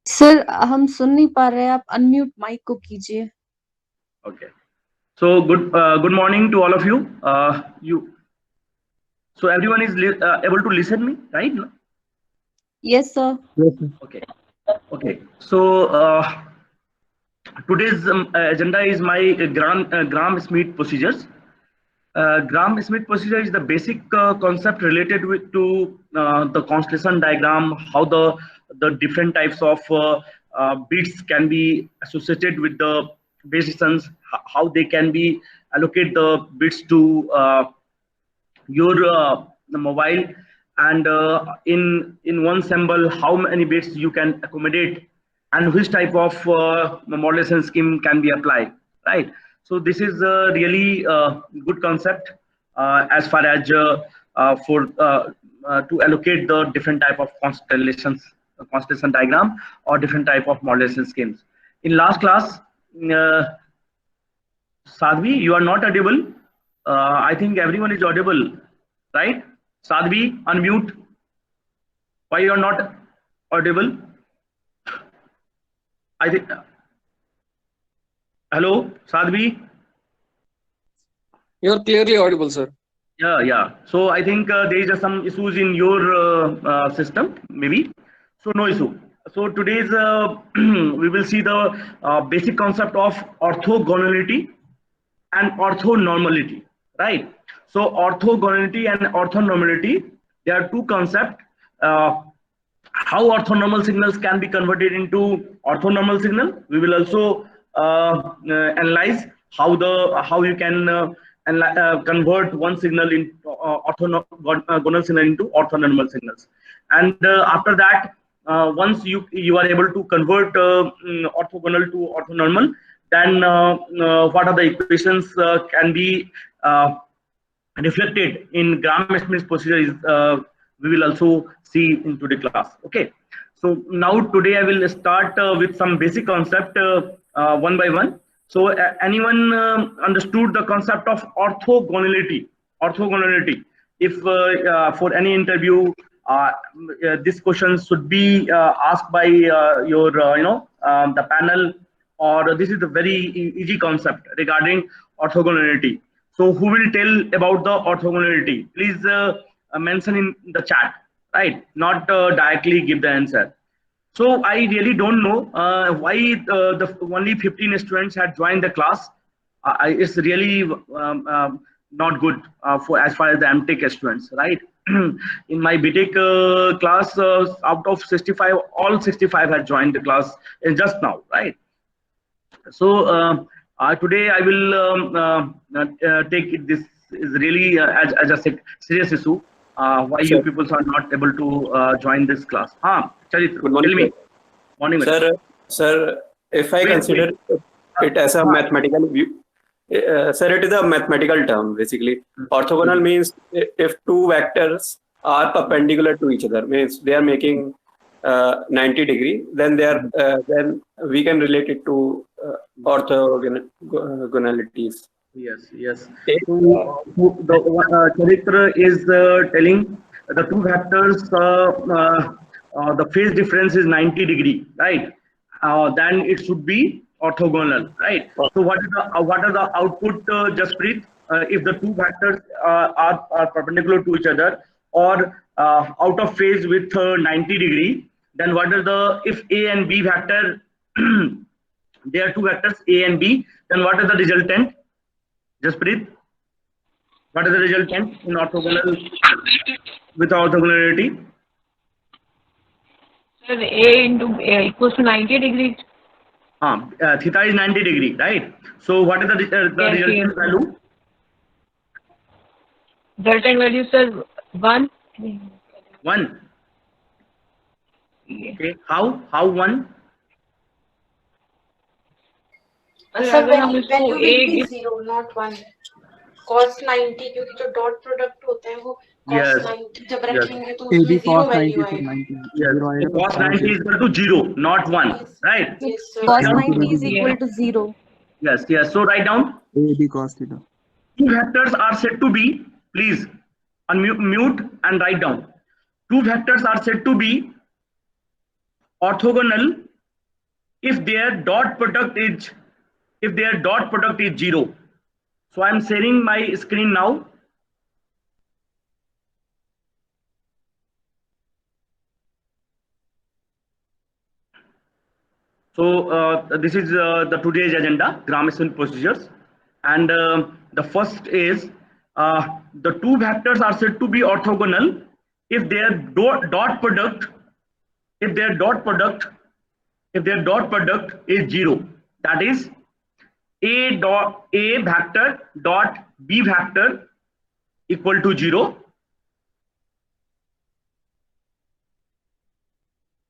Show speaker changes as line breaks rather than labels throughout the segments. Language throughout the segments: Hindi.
सर हम सुन नहीं पा रहे हैं, आप अनम्यूट माइक को कीजिए।
Okay. So good morning to all of you. So everyone is able to listen me, right?
Yes sir.
Yes, sir.
Okay. Okay. So today's agenda is my Gram-Schmidt procedures. Gram-Schmidt procedure is the basic concept related to the constellation diagram, how the different types of bits can be associated with the base stations, how they can be allocate the bits to your the mobile, and in one symbol how many bits you can accommodate, and which type of modulation scheme can be applied, right? So this is a really good concept as far as for to allocate the different type of constellation diagram or different type of modulation schemes. In last class, uh, Sadhvi, you are not audible. I think everyone is audible, right? Sadhvi, unmute. Why you are not audible? I think. Hello, Sadhvi.
You are clearly audible, sir.
Yeah, yeah. So I think there is some issues in your system, maybe. So no issue. So today's we will see the basic concept of orthogonality and orthonormality, right? So orthogonality and orthonormality, they are two concepts. Uh, how orthonormal signals can be converted into orthonormal signal. We will also analyze how you can convert one signal in orthogonal signal into orthonormal signals. And after that, once you are able to convert orthogonal to orthonormal, then what are the equations can be reflected in Gram-Schmidt procedure is we will also see in today's class. Okay, so now today I will start with some basic concept one by one. So anyone understood the concept of orthogonality? Orthogonality. If for any interview, this question should be asked by your the panel, or this is a very easy concept regarding orthogonality. So who will tell about the orthogonality? Please mention in the chat, right? Not directly give the answer. So I really don't know why the only 15 students had joined the class. It's really not good for as far as the MTech students, right? In my BTech class, out of 65, all 65 had joined the class just now, right? So today I will take it, this is really as a serious issue. Why you
Sure.
people are not able to join this class? Charit,
Good morning,
tell me.
sir.
Morning,
Sir, if I
wait,
consider it as a
हाँ,
mathematical view, sir, it is a mathematical term basically. Orthogonal means if two vectors are perpendicular to each other, means they are making 90-degree, then then we can relate it to orthogonalities.
yes.
If,
So the Charitra is telling the two vectors, the phase difference is 90-degree, right? Then it should be orthogonal, right? So what are the output, Jasprit? If the two vectors are perpendicular to each other or out of phase with 90-degree, then what are the, if A and B vector there are two vectors A and B, then what is the resultant? Jasprit, what is the resultant in orthogonal with orthogonality?
Sir, A into A equals to 90 degrees.
Theta is 90-degree, right? So what is the
Yes,
resultant
yes.
value?
Resultant value, sir, 1.
1.
Yes.
Okay. How 1?
Sir
sir
अगर हम
वैल्यू
इसको
will be
A
0 not 1 cos 90 क्योंकि जो डॉट प्रोडक्ट होता है वो cos
Yes.
90 जब
Yes.
रखेंगे तो
A
उसमें
B
0
cos 90
वैल्यू
फिर
आएगा
90
Yes.
जीरो
So
आएगा तो
cos
cos
90 is equal to 0, not 1,
Yes.
right?
Yes, sir.
Cos
Yeah.
90 is
Yeah.
equal to 0.
Yes. So write down
A B cos theta.
two vectors are said to be, please unmute mute and write down. Two vectors are said to be orthogonal if their dot product is zero. So I am sharing my screen now. So this is the today's agenda, Gram-Schmidt procedures, and the first is the two vectors are said to be orthogonal if their dot product is zero. That is a vector dot b vector equal to 0.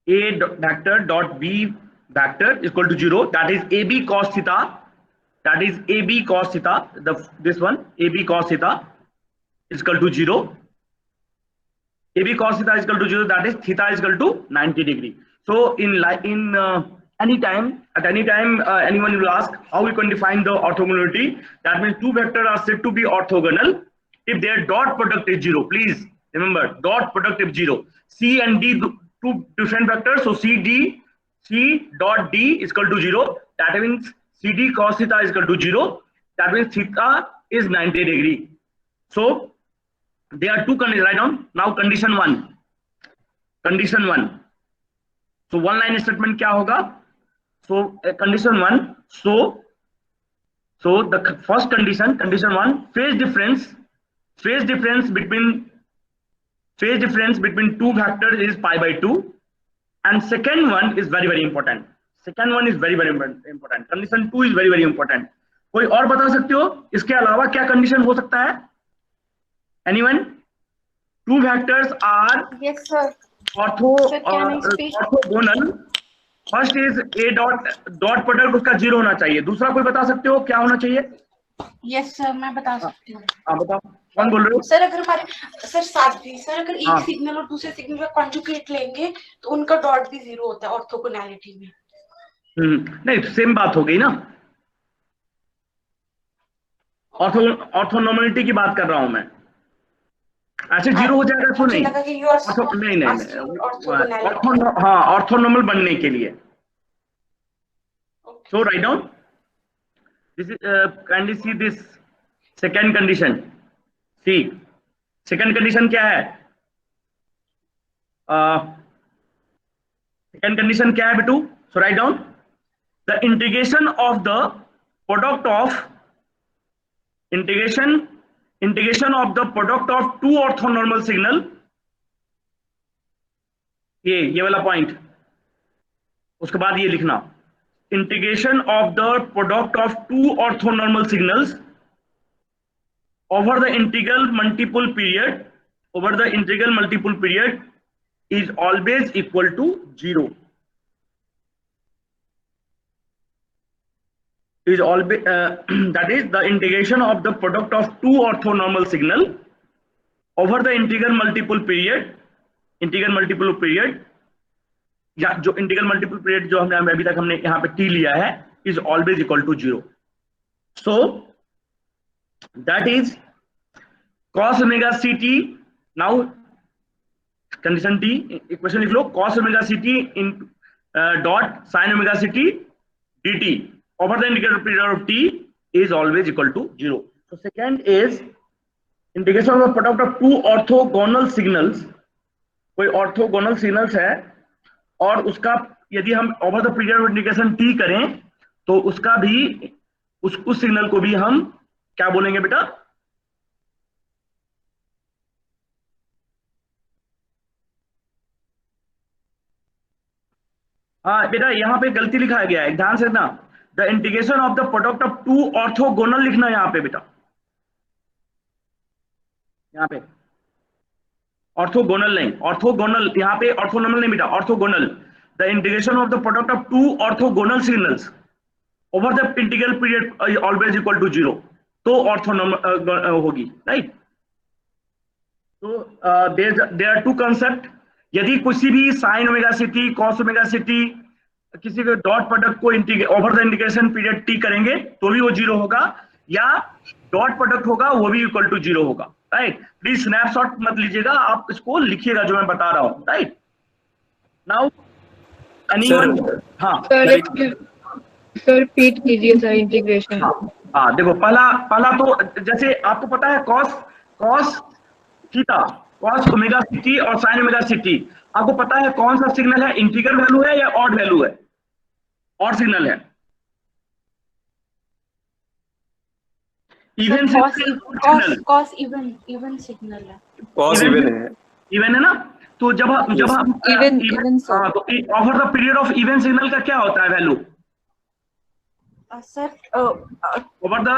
A vector dot b vector is equal to 0. That is AB cos theta. This one AB cos theta is equal to 0. AB cos theta is equal to 0. That is theta is equal to 90 degree. So at any time, anyone will ask how we can define the orthogonality. That means two vectors are said to be orthogonal if their dot product is 0. Please remember, dot product is 0. C and D, two different vectors. So C dot D is equal to 0. That means CD cos theta is equal to 0. That means theta is 90 degree. So there are two conditions. Write down now. Condition one. So one line statement क्या होगा? So condition one. So the first condition one, phase difference between two vectors is pi by 2. And second one is very important. Condition 2 is very important. कोई और बता सकते हो इसके अलावा क्या कंडीशन हो सकता है? Anyone? Two vectors are
Yes, sir.
orthogonal. First is a dot product उसका 0 होना चाहिए. दूसरा कोई बता सकते हो क्या होना चाहिए?
Yes, sir. मैं बता सकती हूँ.
हाँ बताओ. कौन बोल रहे हो?
सर अगर हमारे साथ भी सर अगर एक सिग्नल और दूसरे सिग्नल का कॉन्जुगेट लेंगे तो उनका डॉट भी 0 होता है ऑर्थोगोनैलिटी में.
नहीं सेम बात हो गई ना. ऑर्थोनॉर्मलिटी की बात कर रहा हूं मैं. ऐसे 0 हो जाएगा तो नहीं. हाँ ऑर्थोनॉर्मल बनने के लिए. So write down. This is kindly see this second condition. See, second condition क्या है? Second condition क्या है बेटू? So write down. The integration of the product of two orthonormal signal. ये वाला पॉइंट. उसके बाद ये लिखना. Integration of the product of two orthonormal signals over the integral multiple period is always equal to 0. Is always that is the integration of the product of two orthonormal signal over the integral multiple period या जो इंटीग्रल मल्टीपल पीरियड जो हमने अभी तक हमने यहाँ पे t लिया है is always equal to 0. So that is cos omega ct. Now condition t equation लिख लो. Cos omega ct in dot sin omega ct dt over the integral period of t is always equal to 0. So second is integration of the product of two orthogonal signals. कोई orthogonal signals है और उसका यदि हम over the period of integration t करें तो उसका भी उस सिग्नल को भी हम क्या बोलेंगे बेटा? हाँ बेटा यहाँ पे गलती लिखा गया है, ध्यान से देखना. The integration of the product of two orthogonal लिखना यहाँ पे बेटा. यहाँ पे ऑर्थोगोनल नहीं, ऑर्थोगोनल यहाँ पे ऑर्थोनॉर्मल नहीं बेटा, orthogonal. The integration of the product of two orthogonal signals over the integral period always equal to 0. तो ऑर्थोनॉर्मल होगी, राइट. तो देयर आर टू कंसेप्ट. यदि किसी भी sine omega city cos omega city किसी के डॉट प्रोडक्ट को over the integration period t करेंगे तो भी वो 0 होगा, या डॉट प्रोडक्ट होगा वो भी इक्वल टू 0 होगा, राइट. प्लीज स्नैपशॉट मत लीजिएगा, आप इसको लिखिएगा जो मैं बता रहा हूं, राइट. Now anyone? हाँ
सर रिपीट कीजिए सर इंटीग्रेशन।
हाँ देखो, पहला तो जैसे आपको पता है cos theta, cos omega c t और साइन ओमेगा सी टी, आपको पता है कौन सा सिग्नल है, इंटीग्रल वैल्यू है या ऑड वैल्यू है? ऑड सिग्नल है। Even signal,
cos even signal है।
कॉस इवन है,
इवन है ना? तो जब हम
इवन
हाँ, तो over the period of even signal का क्या होता है value?
Sir
over the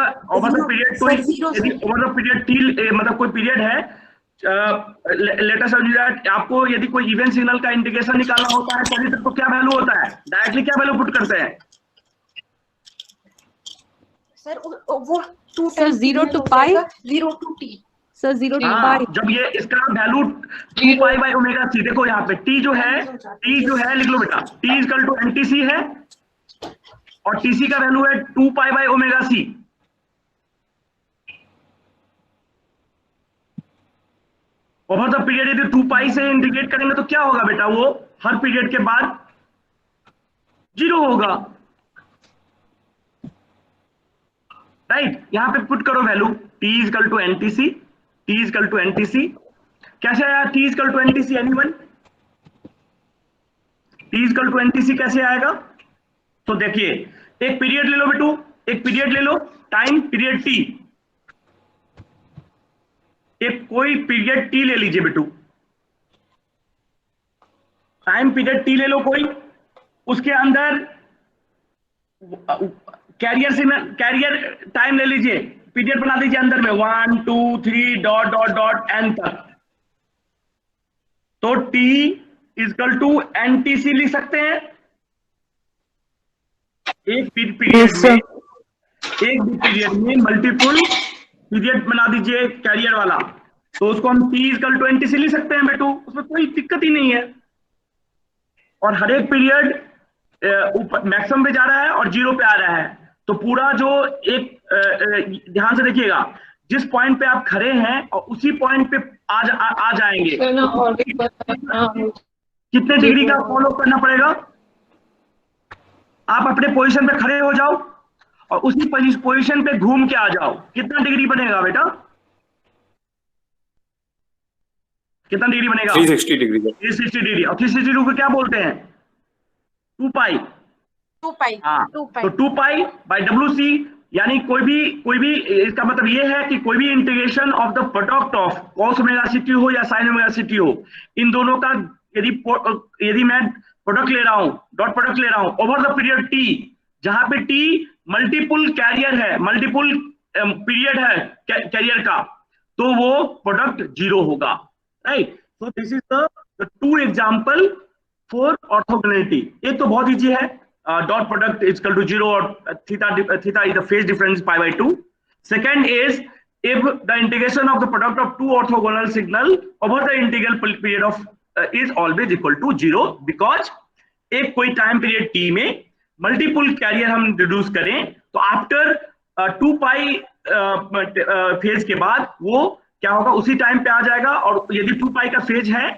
period, कोई यदि ओवर द पीरियड टी मतलब कोई पीरियड है, लेट अस अज्यूम दैट आपको यदि कोई इवन सिग्नल का इंटीग्रेशन निकालना होता है तभी तक तो क्या वैल्यू होता है, डायरेक्टली क्या वैल्यू पुट करते हैं?
सर वो 2
sir 0 to pi,
0 to t
sir 0 to
हाँ,
pi।
जब ये इसका value 2 pi by omega c, देखो यहाँ पे टी जो है लिख लो बेटा, टी इक्वल टू एनटीसी है और टीसी का वैल्यू है 2 pi by omega c. Over the period यदि 2 पाई से इंटीग्रेट करेंगे तो क्या होगा बेटा? वो हर पीरियड के बाद 0 होगा, राइट? यहां पे पुट करो value t equal to NTC, t equal to NTC. कैसे आया t equal to NTC? Anyone? t equal to NTC कैसे आएगा? तो देखिए, एक पीरियड ले लो बेटू, एक पीरियड ले लो, टाइम पीरियड t, एक कोई पीरियड t ले लीजिए बेटू, टाइम पीरियड t ले लो कोई, उसके अंदर कैरियर टाइम ले लीजिए, पीरियड बना दीजिए अंदर में 1 2 3 डॉट डॉट डॉट एन तक, तो t इक्वल टू एनटीसी लिख सकते हैं। एक पीरियड में मल्टीपल पीरियड बना दीजिए कैरियर वाला, तो उसको हम t इक्वल टू एनटीसी लिख सकते हैं बेटू, उसमें कोई दिक्कत ही नहीं है। और हर एक पीरियड मैक्सिमम पे जा रहा है और 0 पे आ रहा है, तो पूरा जो एक ध्यान से देखिएगा, जिस पॉइंट पे आप खड़े हैं और उसी पॉइंट पे आ जाएंगे। कितने डिग्री का फॉलो करना पड़ेगा? आप अपने पोजीशन पे खड़े हो जाओ और उसी पोजीशन पे घूम के आ जाओ, कितना डिग्री बनेगा बेटा? कितना डिग्री बनेगा?
360 डिग्री।
360 डिग्री। और 360 डिग्री को क्या बोलते हैं? 2 पाई। हाँ, तो 2 पाई बाई WC, यानी कोई भी इसका मतलब ये है कि कोई भी integration of the product of cos omega c t हो या साइन ओमेगा सी टी हो, इन दोनों का यदि मैं प्रोडक्ट ले रहा हूं, डॉट प्रोडक्ट ले रहा हूं ओवर द पीरियड टी, जहां पे टी मल्टीपल कैरियर है, मल्टीपल पीरियड है कैरियर का, तो वो प्रोडक्ट 0 होगा, right? So this is the 2 example for orthogonality. एक तो बहुत इजी है, dot product is equal to 0 or theta is the phase difference pi by 2. Second is if the integration of the product of two orthogonal signal over the integral period of is always equal to 0, because एक कोई टाइम पीरियड t में मल्टीपल कैरियर हम रिड्यूस करें तो आफ्टर 2 पाई फेज के बाद वो क्या होगा, उसी टाइम पे आ जाएगा, और यदि 2 पाई का फेज है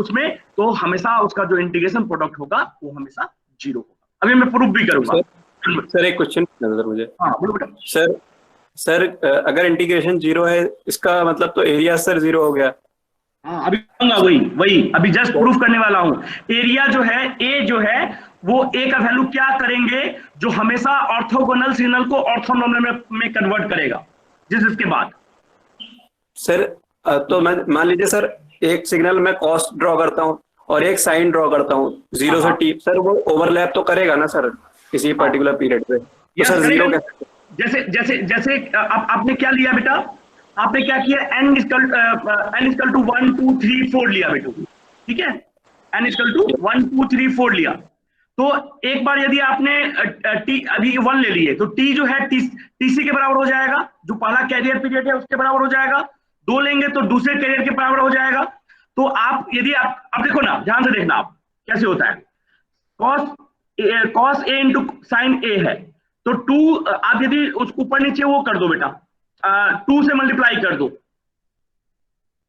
उसमें, तो हमेशा उसका जो इंटीग्रेशन प्रोडक्ट होगा वो हमेशा 0 होगा। अभी मैं प्रूफ भी करूंगा।
सर एक क्वेश्चन नजर मुझे।
हाँ बोलो बेटा।
सर अगर इंटीग्रेशन 0 है, इसका मतलब तो एरिया सर 0 हो गया।
हाँ अभी कहूंगा, वही अभी जस्ट प्रूफ करने वाला हूं। एरिया जो है, ए जो है, वो ए का वैल्यू क्या करेंगे, जो हमेशा ऑर्थोगोनल सिग्नल को ऑर्थोनॉर्मल में कन्वर्ट करेगा, जिसके बाद
सर तो मैं मान लीजिए सर एक सिग्नल में कॉस ड्रॉ करता हूँ और एक साइन ड्रॉ करता हूँ 0 से t, सर वो ओवरलैप तो करेगा ना सर किसी पर्टिकुलर पीरियड पे? तो सर 0 कैसे?
जैसे आपने क्या लिया बेटा, आपने क्या किया, n इक्वल टू 1 2 3 4 लिया बेटू, ठीक है? n इक्वल टू 1 2 3 4 लिया, तो एक बार यदि आपने t अभी 1 ले लिए, तो t जो है tc के बराबर हो जाएगा, जो पहला कैरियर पीरियड है उसके बराबर हो जाएगा। 2 लेंगे तो दूसरे कैरियर के बराबर हो जाएगा। तो आप यदि आप देखो ना, ध्यान से देखना आप कैसे होता है। cos a into sine a है, तो 2 आप यदि उसको ऊपर नीचे वो कर दो बेटा, 2 से मल्टीप्लाई कर दो,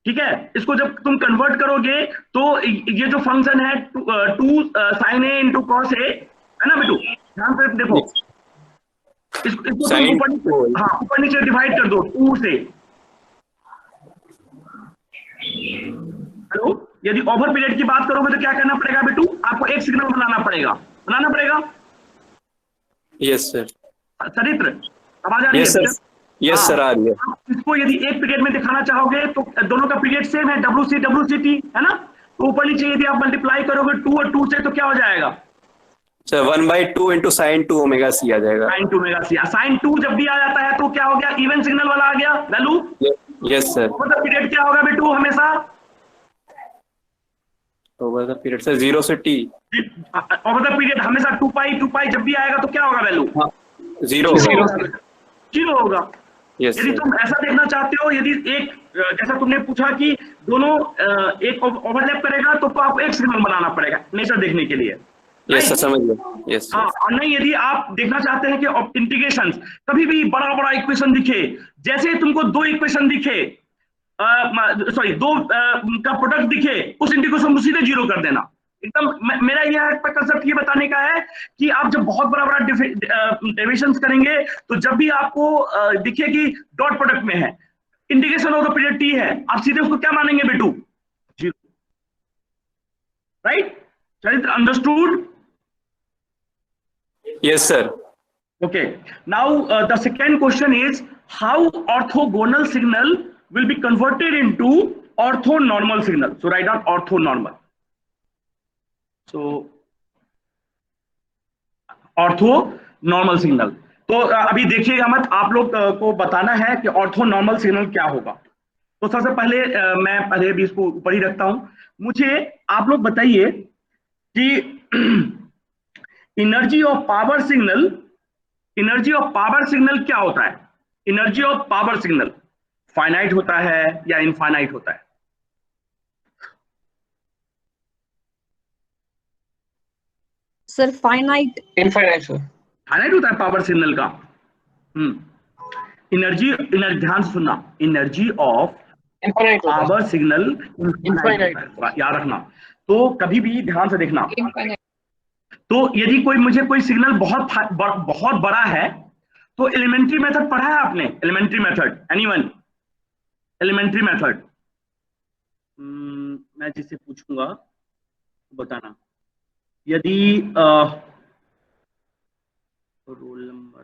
ठीक है, इसको जब तुम कन्वर्ट करोगे तो ये जो फंक्शन है 2 sin a into cos a है ना बेटू, ध्यान से देखो, इसको तुम ऊपर नीचे डिवाइड कर दो 2 से। हेलो, यदि ओवर पीरियड की बात करोगे तो क्या करना पड़ेगा बेटू, आपको एक सिग्नल बनाना पड़ेगा।
Yes sir.
चरित्र आवाज आ रही है?
यस सर आ रही है।
इसको यदि एक पीरियड में दिखाना चाहोगे तो दोनों का पीरियड सेम है, WCT है ना, तो ऊपर नीचे यदि आप मल्टीप्लाई करोगे 2 और 2 से तो क्या हो जाएगा
sir 1/2 into sin 2 omega c आ जाएगा।
sin 2 omega c। sin 2 जब भी आ जाता है तो क्या हो गया, इवन सिग्नल वाला आ गया value.
Yes sir.
Over the period क्या होगा बेटू हमेशा,
ओवर द पीरियड सर 0 से t।
ओवर द पीरियड हमेशा 2 पाई जब भी आएगा तो क्या होगा वैल्यू, 0 होगा। यदि तुम ऐसा देखना चाहते हो, यदि एक जैसा तुमने पूछा कि दोनों एक ओवरलैप करेगा तो आपको एक सिग्नल बनाना पड़ेगा नेचर देखने के लिए।
यस सर समझ गया। यस
हाँ, और नहीं यदि आप देखना चाहते हैं कि इंटीग्रेशन कभी भी बड़ा इक्वेशन दिखे, जैसे तुमको 2 इक्वेशन दिखे, सॉरी 2 का प्रोडक्ट दिखे, उस इंटीग्रेशन को सीधे 0 कर देना एकदम। मेरा यह कंसेप्ट ये बताने का है कि आप जब बहुत बड़ा डेरिवेशंस करेंगे तो जब भी आपको दिखे कि डॉट प्रोडक्ट में है, integration of the period t है, आप सीधे उसको क्या मानेंगे बेटू, 0, राइट? चलिए, understood?
Yes sir.
Okay, now the second question is how orthogonal signal will be converted into orthonormal signal. So write down orthonormal. So orthonormal signal. तो अभी देखिएगा मत, आप लोग को बताना है कि ऑर्थोनॉर्मल सिग्नल क्या होगा। तो सबसे पहले मैं पहले भी इसको ऊपर ही रखता हूं, मुझे आप लोग बताइए कि एनर्जी ऑफ पावर सिग्नल क्या होता है? Energy of power signal finite होता है या इनफाइनाइट होता है?
Sir finite.
Infinite sir.
Finite होता है पावर सिग्नल का। एनर्जी ध्यान से सुनना, energy of power signal infinite, याद रखना। तो कभी भी ध्यान से देखना, तो यदि कोई सिग्नल बहुत बड़ा है तो एलिमेंट्री मेथड पढ़ा है आपने? Elementary method, anyone? Elementary method मैं जिससे पूछूंगा बताना। यदि roll number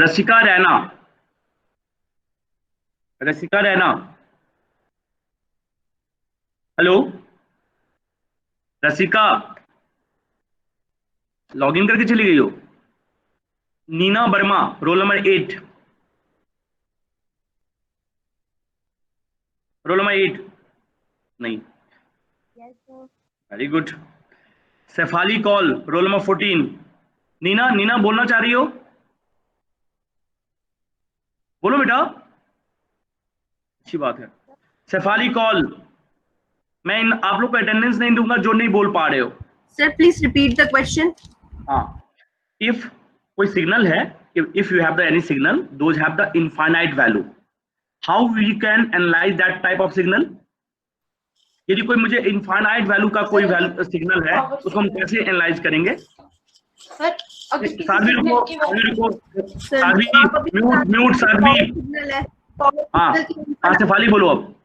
Rasika Raina, hello Rasika, login करके चली गई हो? Neena Verma, roll number 8, roll number 8 नहीं, very good. Shefali Kaul, roll number 14। Neena बोलना चाह रही हो? बोलो बेटा, अच्छी बात है। शेफाली कॉल, मैं आप लोग को अटेंडेंस नहीं दूंगा जो नहीं बोल पा रहे हो।
Sir please repeat the question.
हाँ, इफ कोई सिग्नल है, if you have the any signal, those have the infinite value, how we can analyze that type of signal? यदि कोई मुझे इनफाइनाइट वैल्यू का कोई सिग्नल है उसको हम कैसे एनालाइज करेंगे?
सर
साध्वी रुको, म्यूट साध्वी। हाँ शेफाली बोलो। अब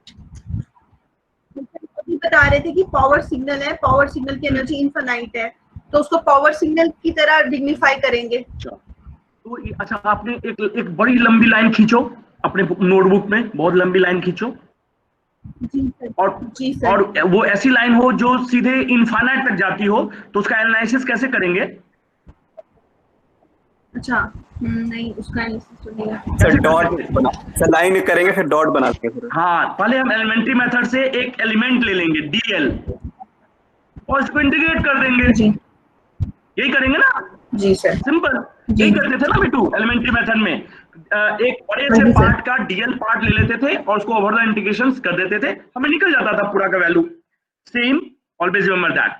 बता रहे थे कि पावर सिग्नल है, पावर सिग्नल की एनर्जी इनफाइनाइट है, तो उसको पावर सिग्नल की तरह डिग्निफाई करेंगे।
तो अच्छा, आपने एक बड़ी लंबी लाइन खींचो अपने नोटबुक में, बहुत लंबी लाइन खींचो।
जी सर।
और वो ऐसी लाइन हो जो सीधे इनफाइनाइट तक जाती हो, तो उसका एनालिसिस कैसे करेंगे?
अच्छा नहीं, उसका एनालिसिस तो नहीं है
सर। डॉट सर लाइन करेंगे फिर डॉट बनाते हैं।
हाँ, पहले हम एलिमेंट्री मेथड से एक एलिमेंट ले लेंगे DL और इसको इंटीग्रेट कर देंगे जी। यही करेंगे ना? जी सर, सिंपल यही करते थे ना बेटू एलिमेंट्री मेथड में। एक बड़े से पार्ट का DL पार्ट ले लेते थे और उसको ओवर द इंटीग्रेशंस कर देते थे, हमें निकल जाता था पूरा का value. Same, always remember that.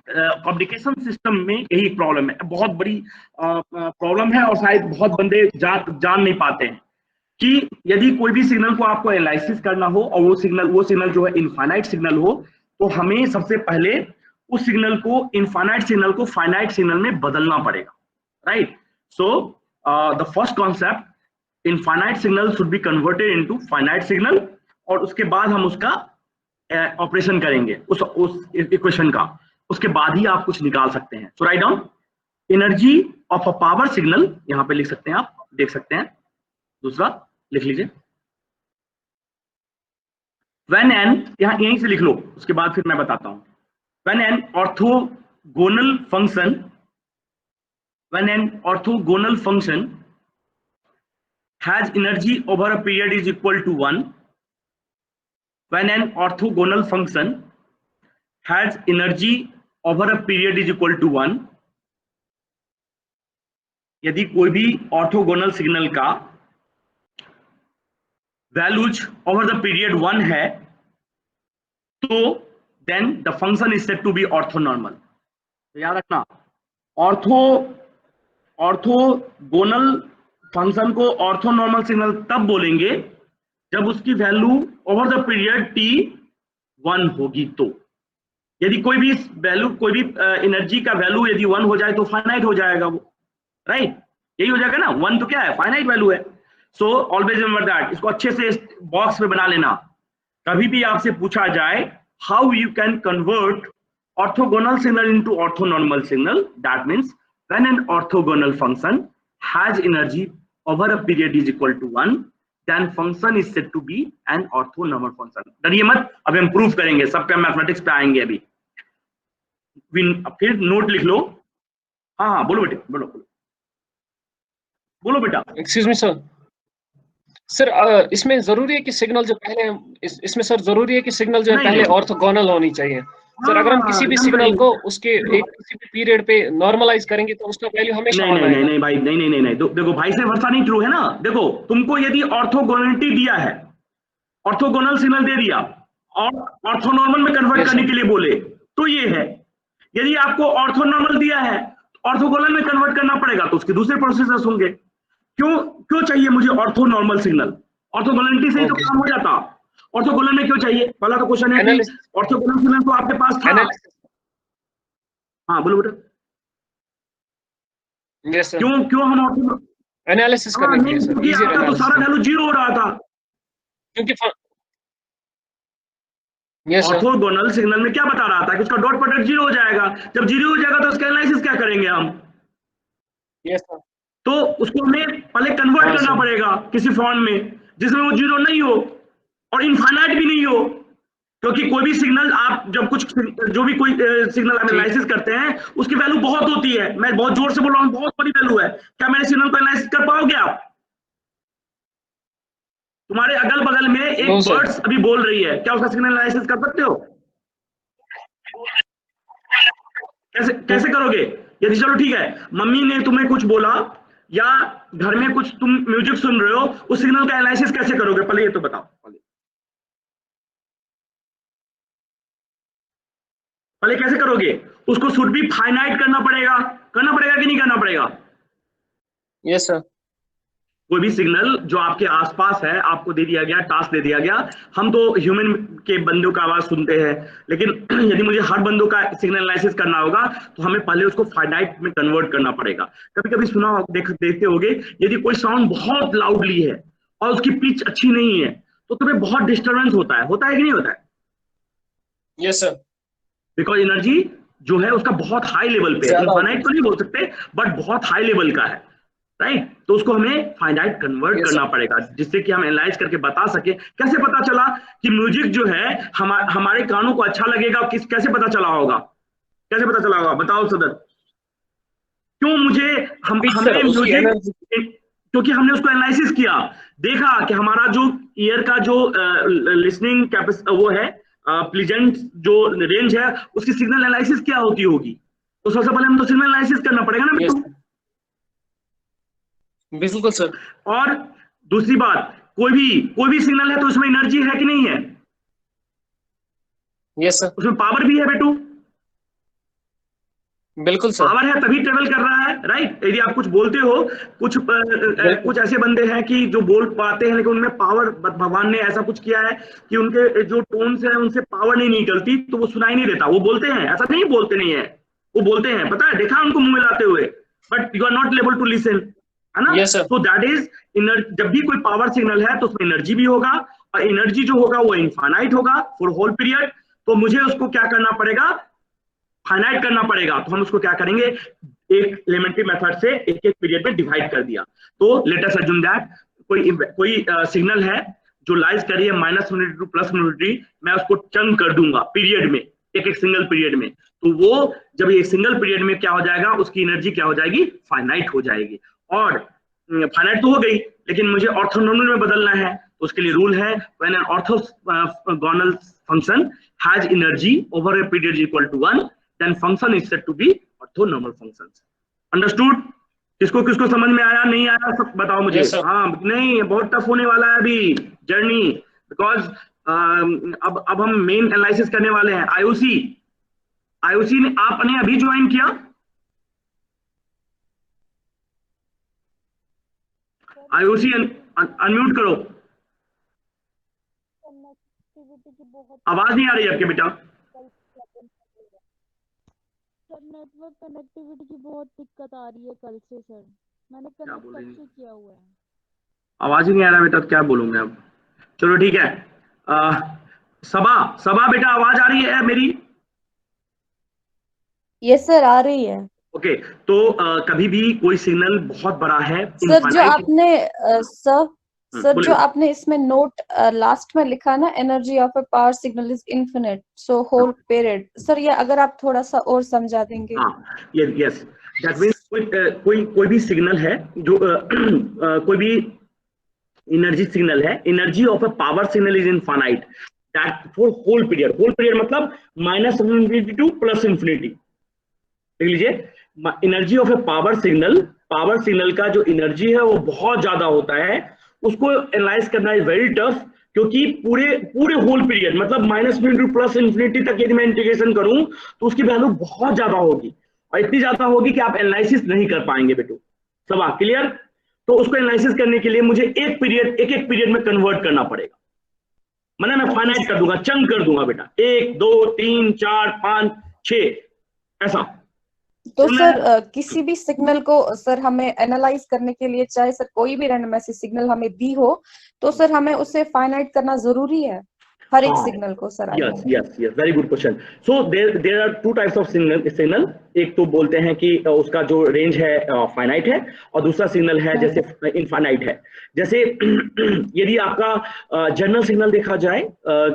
Communication system में यही प्रॉब्लम है, बहुत बड़ी प्रॉब्लम है, और शायद बहुत बंदे जान नहीं पाते हैं कि यदि कोई भी सिग्नल को आपको एनालिसिस करना हो और वो सिग्नल जो है इनफाइनाइट सिग्नल हो, तो हमें सबसे पहले उस सिग्नल को, इनफाइनाइट सिग्नल को फाइनाइट सिग्नल में बदलना पड़ेगा, right? So the first concept, infinite signal should be converted into finite signal, और उसके बाद हम उसका ऑपरेशन करेंगे उस इक्वेशन का, उसके बाद ही आप कुछ निकाल सकते हैं। So write down energy of a power signal, यहां पे लिख सकते हैं, आप देख सकते हैं, दूसरा लिख लीजिए when n, यहीं से लिख लो, उसके बाद फिर मैं बताता हूं। when an orthogonal function has energy over a period is equal to 1, when an orthogonal function has energy over a period is equal to 1, यदि कोई भी ऑर्थोगोनल सिग्नल का वैल्यूज ओवर द पीरियड 1 है, तो then the function is said to be orthonormal. तो याद रखना, ऑर्थोगोनल फंक्शन को ऑर्थोनॉर्मल सिग्नल तब बोलेंगे जब उसकी value over the period t1 होगी। तो यदि कोई भी वैल्यू, कोई भी एनर्जी का वैल्यू यदि 1 हो जाए तो फाइनाइट हो जाएगा वो, राइट? यही हो जाएगा ना, 1 तो क्या है, फाइनाइट वैल्यू है। सो ऑलवेज रिमेंबर दैट, इसको अच्छे से बॉक्स में बना लेना। कभी भी आपसे पूछा जाए how you can convert orthogonal signal into orthonormal signal, that means when an orthogonal function has energy over a period is equal to 1, then function is said to be an orthonormal function. डरिए मत, अभी हम प्रूफ करेंगे, सब पे मैथमेटिक्स पे आएंगे अभी। फिर नोट लिख लो। हाँ बोलो बेटे, बोलो बेटा।
एक्सक्यूज मी सर, इसमें जरूरी है कि सिग्नल जो पहले इसमें सर जरूरी है कि सिग्नल जो है पहले ऑर्थोगोनल होनी चाहिए सर। अगर हम किसी भी सिग्नल को उसके किसी भी पीरियड पे नॉर्मलाइज करेंगे तो उसका वैल्यू हमेशा
नहीं भाई, नहीं देखो भाई से वर्षा नहीं ट्रू है ना। देखो तुमको यदि ऑर्थोगोनलिटी दिया है, ऑर्थोगोनल सिग्नल दे दिया और ऑर्थोनॉर्मल में कन्वर्ट करने के लिए बोले, तो ये है। यदि आपको ऑर्थोनॉर्मल दिया है, ऑर्थोगोनल में कन्वर्ट करना पड़ेगा, तो उसके दूसरे प्रोसेसर्स होंगे। क्यों चाहिए मुझे ऑर्थोनॉर्मल सिग्नल? ऑर्थोगोनलिटी से ही तो काम हो जाता। ऑर्थोगोनल में क्यों चाहिए? पहला तो क्वेश्चन है कि ऑर्थोगोनल सिग्नल तो आपके पास था। हाँ बोलो बेटा।
Yes sir.
क्यों हम ऑर्थोगोनल
एनालिसिस करने के लिए सर,
क्योंकि आपका तो सारा वैल्यू 0 हो रहा था।
क्योंकि
ऑर्थोगोनल सिग्नल में क्या बता रहा था कि उसका डॉट प्रोडक्ट 0 हो जाएगा। जब 0 हो जाएगा तो उसका एनालिसिस क्या करेंगे हम?
Yes sir.
तो उसको हमें पहले कन्वर्ट करना पड़ेगा किसी फॉर्म में जिसमें वो 0 नहीं हो और इनफाइनाइट भी नहीं हो। क्योंकि कोई भी सिग्नल आप जब जो भी कोई सिग्नल एनालिसिस करते हैं उसकी वैल्यू बहुत होती है। मैं बहुत जोर से बोल रहा हूँ, बहुत बड़ी वैल्यू है। क्या मेरे सिग्नल को एनालिसिस कर पाओगे आप? तुम्हारे अगल बगल में एक बर्ड्स अभी बोल रही है, क्या उसका सिग्नल एनालिसिस कर सकते हो? कैसे करोगे? यदि चलो ठीक है, मम्मी ने तुम्हें कुछ बोला या घर में कुछ तुम म्यूजिक सुन रहे हो, उस सिग्नल का एनालिसिस कैसे करोगे? पहले ये तो बताओ। पहले कैसे करोगे? उसको शुड बी फाइनाइट करना पड़ेगा कि नहीं करना पड़ेगा?
Yes sir.
कोई भी सिग्नल जो आपके आसपास है, आपको दे दिया गया, टास्क दे दिया गया। हम तो ह्यूमन के बंदों का आवाज सुनते हैं, लेकिन यदि मुझे हर बंदों का सिग्नल एनालिसिस करना होगा तो हमें पहले उसको फाइनाइट में कन्वर्ट करना पड़ेगा। कभी कभी सुना देखते होगे, यदि कोई साउंड बहुत लाउडली है और उसकी पिच अच्छी नहीं है तो तुम्हें बहुत डिस्टर्बेंस होता है कि नहीं होता है?
Yes sir.
बिकॉज एनर्जी जो है उसका बहुत हाई लेवल पे है। इनफाइनाइट तो नहीं बोल सकते, बट बहुत हाई लेवल का है, राइट? तो उसको हमें फाइनाइट कन्वर्ट करना पड़ेगा, जिससे कि हम एनालाइज करके बता सके। कैसे पता चला कि म्यूजिक जो है हमारे कानों को अच्छा लगेगा? कैसे पता चला होगा? बताओ सदर। क्यों हमें म्यूजिक? क्योंकि हमने उसको एनालिसिस किया, देखा कि हमारा जो ईयर का जो लिसनिंग कैपेसिटी वो है, प्लीजेंट जो रेंज है, उसकी सिग्नल एनालिसिस क्या होगी? तो सबसे पहले हम तो सिग्नल एनालिसिस करना पड़ेगा ना।
बिल्कुल सर।
और दूसरी बात, कोई भी सिग्नल है तो उसमें एनर्जी है कि नहीं है?
Yes sir.
उसमें पावर भी है बेटू।
बिल्कुल सर।
पावर है तभी ट्रेवल कर रहा है, राइट। यदि आप कुछ बोलते हो, कुछ ऐसे बंदे हैं कि जो बोल पाते हैं लेकिन उनमें पावर, भगवान ने ऐसा कुछ किया है कि उनके जो टोन्स है उनसे पावर नहीं निकलती, तो वो सुनाई नहीं देता। वो बोलते हैं, ऐसा नहीं बोलते नहीं है, वो बोलते हैं, पता है, देखा उनको मुंह मिलाते हुए, but you are not able to listen, है ना।
Yes, sir.
So that is जब भी कोई पावर सिग्नल है तो उसमें एनर्जी भी होगा, और एनर्जी जो होगा वो इनफाइनाइट होगा फॉर होल पीरियड। तो मुझे उसको क्या करना पड़ेगा, फाइनाइट करना पड़ेगा। तो हम उसको क्या करेंगे, एक एलिमेंट्री मेथड से एक एक पीरियड में डिवाइड कर दिया। तो लेट अस अज्यूम दैट कोई सिग्नल है जो लाइज कर रही है -180 टू +180, मैं उसको चंक कर दूंगा पीरियड में, एक एक सिंगल पीरियड में। तो वो जब ये सिंगल पीरियड में क्या हो जाएगा, उसकी एनर्जी क्या हो जाएगी, फाइनाइट हो जाएगी। और फाइनाइट तो हो गई, लेकिन मुझे ऑर्थोनॉर्मल में बदलना है, तो उसके लिए रूल है, when an orthogonal function has energy over a period equal to 1, then function is said to be orthonormal functions. Understood? किसको किसको समझ में आया, नहीं आया, सब बताओ मुझे।
Yes,
हाँ, नहीं, बहुत टफ होने वाला है अभी जर्नी, बिकॉज अब हम मेन एनालिसिस करने वाले हैं। आईओसी ने आपने अभी ज्वाइन किया? आईओसी अनम्यूट करो, आवाज नहीं आ रही है आपके बेटा।
सर नेटवर्क कनेक्टिविटी की बहुत दिक्कत आ रही है कल से सर, मैंने कनेक्ट कब से किया हुआ है।
आवाज ही नहीं आ रहा बेटा, क्या बोलूं मैं अब। चलो ठीक है। सबा बेटा, आवाज आ रही है मेरी?
यस सर, आ रही है।
ओके, तो कभी भी कोई सिग्नल बहुत बड़ा है
सर जो आपने सर
बोलिए।
जो आपने इसमें नोट लास्ट में लिखा ना, energy of a power signal is infinite so whole period, sir ये अगर आप थोड़ा सा और समझा देंगे।
हाँ, यस, दैट मींस कोई भी सिग्नल है जो कोई भी एनर्जी सिग्नल है, energy of a power signal is infinite, that for whole period मतलब -1 टू +∞। देख लीजिए, energy of a power signal का जो एनर्जी है वो बहुत ज्यादा होता है, उसको एनालाइज करना इज वेरी टफ, क्योंकि पूरे होल पीरियड मतलब -∞ टू +∞ तक यदि मैं इंटीग्रेशन करूं तो उसकी वैल्यू बहुत ज्यादा होगी, और इतनी ज्यादा होगी कि आप एनालिसिस नहीं कर पाएंगे बेटू। सब क्लियर? तो उसको एनालिसिस करने के लिए मुझे एक एक पीरियड में कन्वर्ट करना पड़ेगा, मतलब मैं फाइनाइट कर दूंगा, चंक कर दूंगा बेटा, 1 2 3 4 5 6 ऐसा।
तो सर किसी भी सिग्नल को सर हमें एनालाइज करने के लिए, चाहे सर कोई भी रैंडम ऐसी सिग्नल हमें दी हो, तो सर हमें उसे फाइनाइट करना जरूरी है हर एक सिग्नल को sir?
Yes, very good question. So there are two types of signal. एक तो बोलते हैं कि उसका जो रेंज है फाइनाइट है, और दूसरा सिग्नल है जैसे इनफाइनाइट है। जैसे यदि आपका जनरल सिग्नल देखा जाए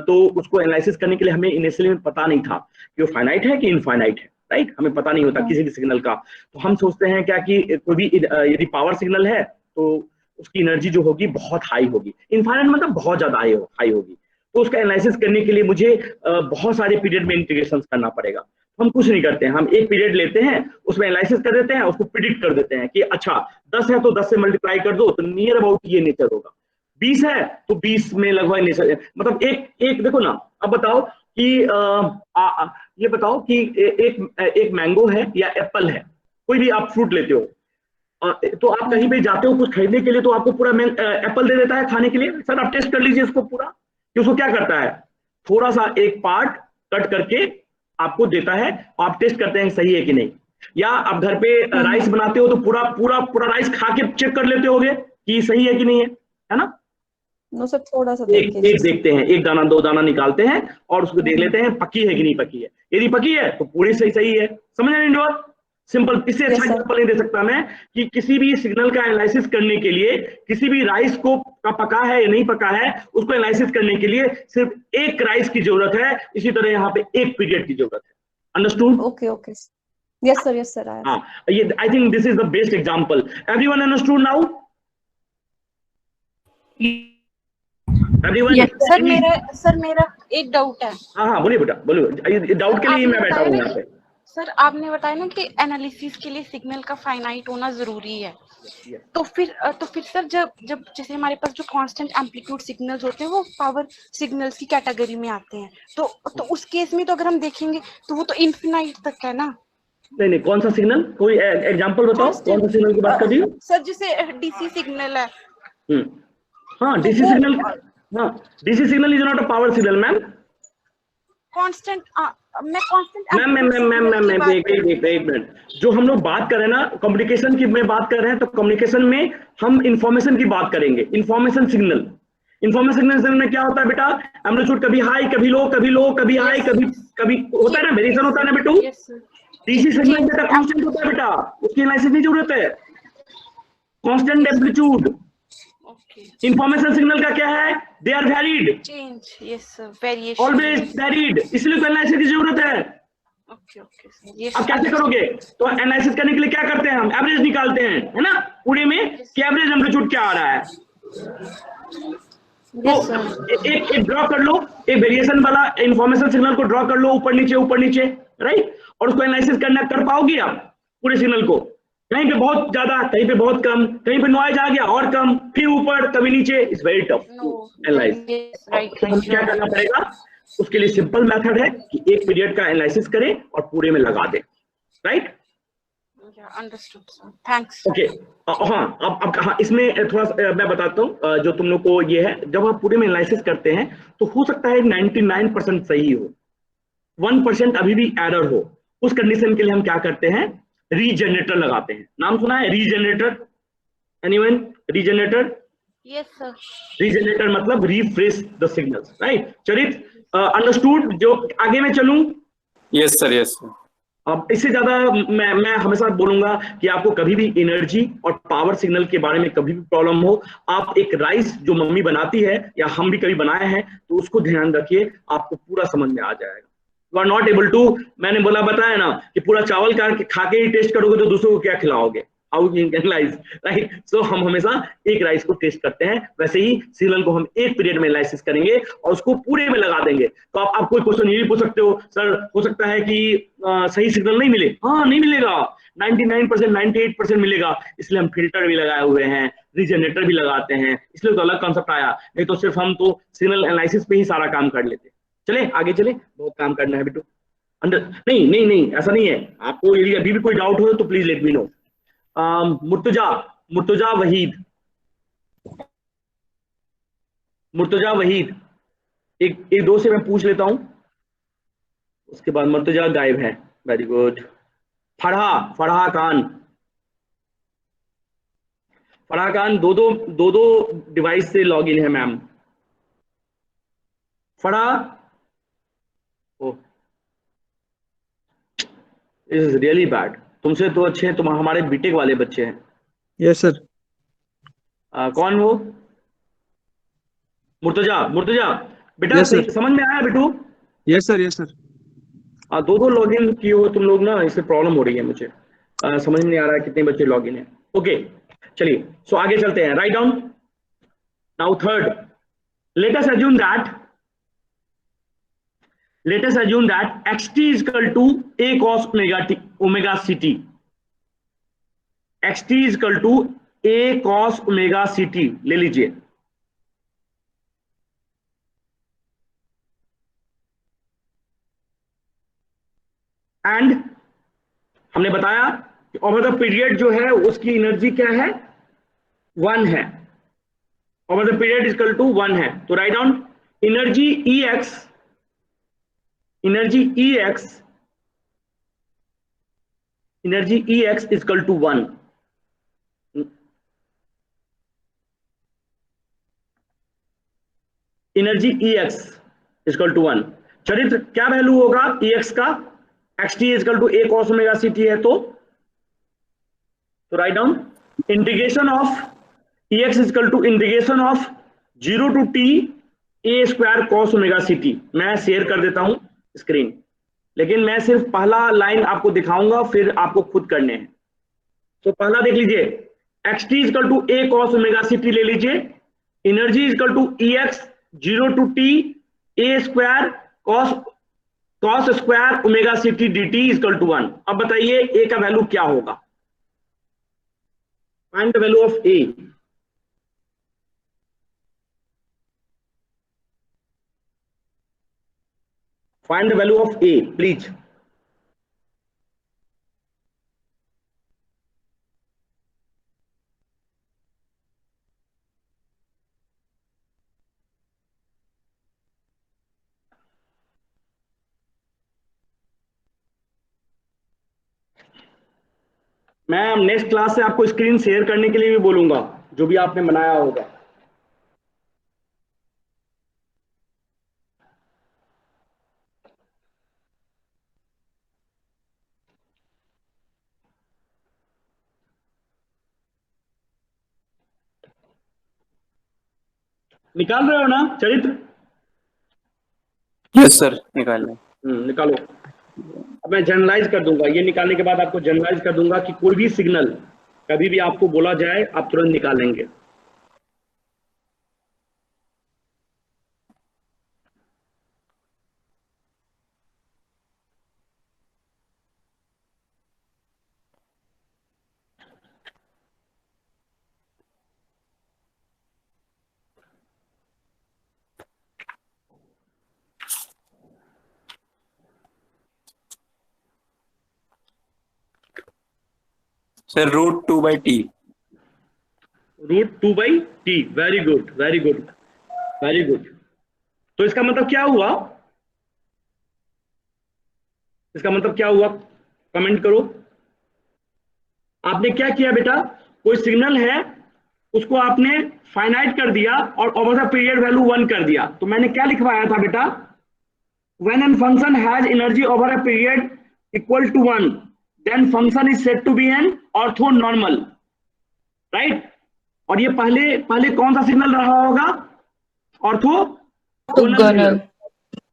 तो उसको एनालिसिस करने के लिए हमें इनिशियली में पता नहीं था कि वो फाइनाइट है कि इनफाइनाइट है, राइट। हमें पता नहीं होता किसी भी सिग्नल का, तो हम सोचते हैं क्या कि कोई भी यदि पावर सिग्नल है तो उसकी एनर्जी जो होगी बहुत हाई होगी, इनफाइनाइट मतलब बहुत ज्यादा हाई होगी। तो उसका एनालिसिस करने के लिए मुझे बहुत सारे पीरियड में इंटीग्रेशन करना पड़ेगा। हम कुछ नहीं करते हैं, हम एक पीरियड लेते हैं, उसमें एनालिसिस कर देते हैं, उसको प्रिडिक्ट कर देते हैं कि अच्छा 10 है तो 10 से मल्टीप्लाई कर दो तो नियर अबाउट ये नेचर होगा, 20 है तो 20 में लगभग नेचर, मतलब एक देखो ना। अब बताओ कि ये बताओ कि एक मैंगो है या एप्पल है, कोई भी आप फ्रूट लेते हो, तो आप कहीं पे जाते हो कुछ खरीदने के लिए, तो आपको पूरा एप्पल दे देता है खाने के लिए। सर आप टेस्ट कर लीजिए इसको पूरा, कि उसको क्या करता है, थोड़ा सा एक पार्ट कट करके आपको देता है, आप टेस्ट करते हैं सही है कि नहीं। या आप घर पे राइस बनाते हो तो पूरा राइस खा के चेक कर लेते होगे कि सही है कि नहीं है ना।
नो सर, थोड़ा सा
एक देखते हैं, एक दाना 2 दाना निकालते हैं और उसको देख लेते हैं पकी है कि नहीं पकी है। यदि पकी है तो पूरी सही है। समझ रहे हैं? सिंपल, इससे अच्छा एग्जांपल नहीं दे सकता मैं कि किसी भी सिग्नल का एनालिसिस करने के लिए, किसी भी राइस को का पका है या नहीं पका है, उसको एनालिसिस करने के लिए सिर्फ एक राइस की जरूरत है, इसी तरह यहाँ पे एक पीरियड की जरूरत है। अंडरस्टूड?
ओके यस सर
हाँ, ये I think this is the best example. Everyone understood now?
Sir मेरा एक डाउट है।
हाँ बोलिए बेटा, बोलिए। डाउट के लिए मैं बैठा हूँ यहाँ पे।
सर आपने बताया ना कि एनालिसिस के लिए सिग्नल का फाइनाइट होना जरूरी है, तो फिर सर जब जैसे हमारे पास जो कांस्टेंट एम्पलीट्यूड सिग्नल्स होते हैं वो पावर सिग्नल्स की कैटेगरी में आते हैं, तो उस केस में तो अगर हम देखेंगे तो वो तो इनफिनाइट तक है ना,
नहीं नहीं, कौन सा सिग्नल, कोई एग्जांपल बताओ, कौन सा सिग्नल की बात कर रही हो?
सर जैसे डीसी सिग्नल है
हाँ
तो
डीसी
वो
सिग्नल, हाँ DC signal is not a power signal ma'am.
Constant मैं constant
ma'am ma'am ma'am ma'am ma'am ma'am एक मिनट, जो हम लोग बात कर रहे हैं ना कम्युनिकेशन की में बात कर रहे हैं, तो कम्युनिकेशन में हम इंफॉर्मेशन की बात करेंगे, इंफॉर्मेशन सिग्नल। इंफॉर्मेशन सिग्नल में क्या होता है बेटा, एम्पलीट्यूड कभी हाई कभी लो, कभी लो कभी हाई, कभी कभी होता है ना, वेरिएशन होता है ना बेटू। डीसी सिग्नल बेटा कांस्टेंट होता है बेटा, उसकी एनालिसिस की जरूरत है, कांस्टेंट एम्पलीट्यूड। इंफॉर्मेशन सिग्नल का क्या है, they are varied,
change, yes sir, variation,
always varied, इसलिए तो एनालिसिस की जरूरत है।
Okay okay sir, yes.
अब कैसे करोगे, तो एनालिसिस करने के लिए क्या करते हैं, हम एवरेज निकालते हैं, है ना, पूरे में कि एवरेज एम्पलीट्यूड क्या आ रहा है। तो एक ड्रॉ कर लो, एक वेरिएशन वाला इंफॉर्मेशन सिग्नल को ड्रॉ कर लो, ऊपर नीचे, राइट, और उसको एनालिसिस करना कर पाओगे आप पूरे सिग्नल को, कहीं पे बहुत ज्यादा, कहीं पे बहुत कम, कहीं पे नॉइज आ गया और कम, फिर ऊपर कभी नीचे, it's very tough to analyse. हमें क्या करना पड़ेगा, उसके लिए सिंपल मेथड है कि एक पीरियड का एनालिसिस करें और पूरे में लगा दें, right.
Understood sir, thanks.
Okay, हाँ अब हाँ, इसमें थोड़ा सा मैं बताता हूँ, जो तुम लोग को ये है, जब आप पूरे में एनालिसिस करते हैं तो हो सकता है 99% सही हो, 1% अभी भी एरर हो, उस कंडीशन के लिए हम क्या करते हैं, रीजनरेटर लगाते हैं। नाम सुना है regenerator, anyone, regenerator?
Yes sir.
Regenerator मतलब refresh the signals, right. Charit understood, जो आगे मैं चलूं?
Yes sir, yes sir.
अब इससे ज्यादा मैं हमेशा बोलूंगा कि आपको कभी भी एनर्जी और पावर सिग्नल के बारे में कभी भी प्रॉब्लम हो, आप एक राइस जो मम्मी बनाती है या हम भी कभी बनाए हैं, तो उसको ध्यान रखिए, आपको पूरा समझ में आ जाएगा। You are not able to, मैंने बताया ना कि पूरा चावल खा के ही टेस्ट करोगे तो दूसरों को क्या खिलाओगे, हाउ यू एनालाइज, राइट। सो हम हमेशा एक राइस को टेस्ट करते हैं, वैसे ही सिग्नल को हम एक पीरियड में एनालिसिस करेंगे और उसको पूरे में लगा देंगे। तो आप कोई क्वेश्चन ये भी पूछ सकते हो, सर हो सकता है कि सही सिग्नल नहीं मिले, हाँ नहीं मिलेगा, 99% 98% मिलेगा, इसलिए हम फिल्टर भी लगाए हुए हैं, रीजनरेटर भी लगाते हैं, इसलिए तो अलग कॉन्सेप्ट आया, नहीं तो सिर्फ हम तो सिग्नल एनालिसिस पे ही सारा काम कर लेते। चले आगे चले, बहुत काम करना है बेटू। अंदर नहीं नहीं नहीं, ऐसा नहीं है, आपको यदि अभी भी कोई डाउट हो तो please let me no. Murtaza Waheed, एक दो से मैं पूछ लेता हूं, उसके बाद मुर्तजा गायब है, वेरी गुड। फरहा खान दो डिवाइस से लॉग इन है ma'am. Farha, oh is really bad, तुमसे तो अच्छे हैं, तुम हमारे बीटेक वाले बच्चे हैं।
Yes sir.
कौन वो? मुर्तजा बेटा,
यस सर।
समझ में आया बेटू?
Yes sir, yes sir.
दो लॉगिन किए हो तुम लोग ना, इससे प्रॉब्लम हो रही है मुझे, समझ में नहीं आ रहा है कितने बच्चे लॉगिन है। ओके चलिए, सो आगे चलते हैं, write down now third. Late us assume that xt is equal to a cos omega ct, xt is equal to a cos omega ct ले लीजिए। एंड हमने बताया कि ओवर द पीरियड जो है उसकी एनर्जी क्या है, 1 है, over the period is equal to 1 है। तो write down energy ex is equal to 1। Energy ex is equal to 1। चरित्र क्या वैल्यू होगा ex का, xt is equal to a cos omega ct है, तो write down integration of ex is equal to integration of 0 to t a square cos omega ct। मैं शेयर कर देता हूं स्क्रीन, लेकिन मैं सिर्फ पहला लाइन आपको दिखाऊंगा, फिर आपको खुद करने हैं। तो पहला देख लीजिए, xt is equal to a cos omega ct ले लीजिए, energy is equal to ex 0 to t a square cos square omega ct dt is equal to 1। अब बताइए a का वैल्यू क्या होगा, find the value of a। Find the value of a please. मैं नेक्स्ट क्लास से आपको स्क्रीन शेयर करने के लिए भी बोलूंगा, जो भी आपने बनाया होगा। निकाल रहे हो ना चरित्र?
यस सर, निकाल लें।
निकालो। अब मैं जनरलाइज कर दूंगा, ये निकालने के बाद आपको जनरलाइज कर दूंगा कि कोई भी सिग्नल कभी भी आपको बोला जाए आप तुरंत निकालेंगे।
Sir √2/t।
√2/t, very good very good very good. तो इसका मतलब क्या हुआ? इसका मतलब क्या हुआ? कमेंट करो। आपने क्या किया बेटा? कोई सिग्नल है, उसको आपने फाइनाइट कर दिया और ओवर द पीरियड वैल्यू 1 कर दिया। तो मैंने क्या लिखवाया था बेटा? When an function has energy over a period equal to 1, then function is said to be an orthonormal, right? और ये पहले कौन सा सिग्नल रहा होगा? ऑर्थोगोनल।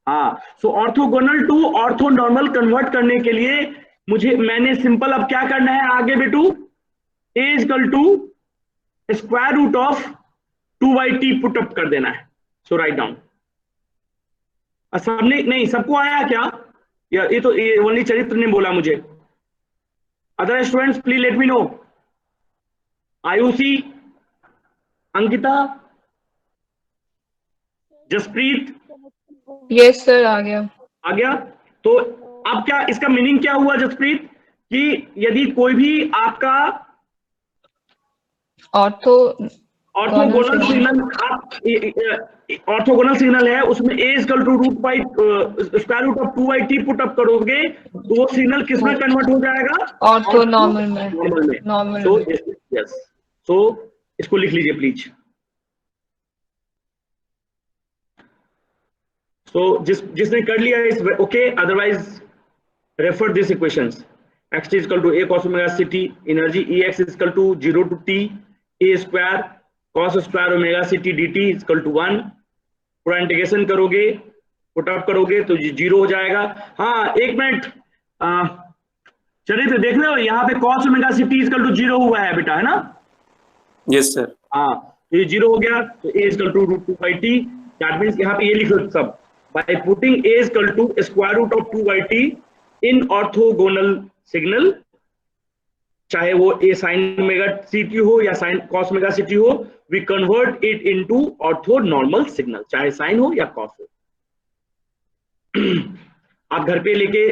हाँ, सो ऑर्थोगोनल टू ऑर्थोनॉर्मल कन्वर्ट करने के लिए मैंने सिंपल अब क्या करना है आगे बेटू? a equal to square root of 2/t put up कर देना है। So write down. सबने नहीं, सबको आया क्या? ये तो ये ओनली चरित्र ने बोला मुझे। Other students please let me know. Ayushi, Ankita, Jaspreet?
Yes sir, आ गया।
आ गया। तो अब क्या इसका मीनिंग क्या हुआ जसप्रीत? कि यदि कोई भी आपका ऑर्थोगोनल सिग्नल है, उसमें a equal to square root of 2/t put up करोगे तो वो सिग्नल किस में कन्वर्ट हो जाएगा?
ऑर्थोनॉर्मल में।
नॉर्मल में। यस, सो इसको लिख लीजिए प्लीज। सो जिसने कर लिया इस okay, otherwise refer this equations. x is equal to a cos omega c t, energy Ex is equal to 0 to t a square cos square omega c t dt is equal to 1। पूरा इंटीग्रेशन करोगे, पुट अप करोगे तो 0 हो जाएगा। हाँ, एक मिनट चलिए, तो देख रहे हो यहाँ पे cos omega c t is equal to 0 हुआ है बेटा, है ना?
Yes sir.
हाँ, तो ये 0 हो गया, तो a is equal to √2/t। That means यहाँ पे ये लिखो सब, by putting a is equal to square root of 2/t in orthogonal signal, चाहे वो a sin omega ct हो या sin cos omega ct हो, we convert it into orthonormal signal, चाहे sin हो या cos हो। आप घर पे लेके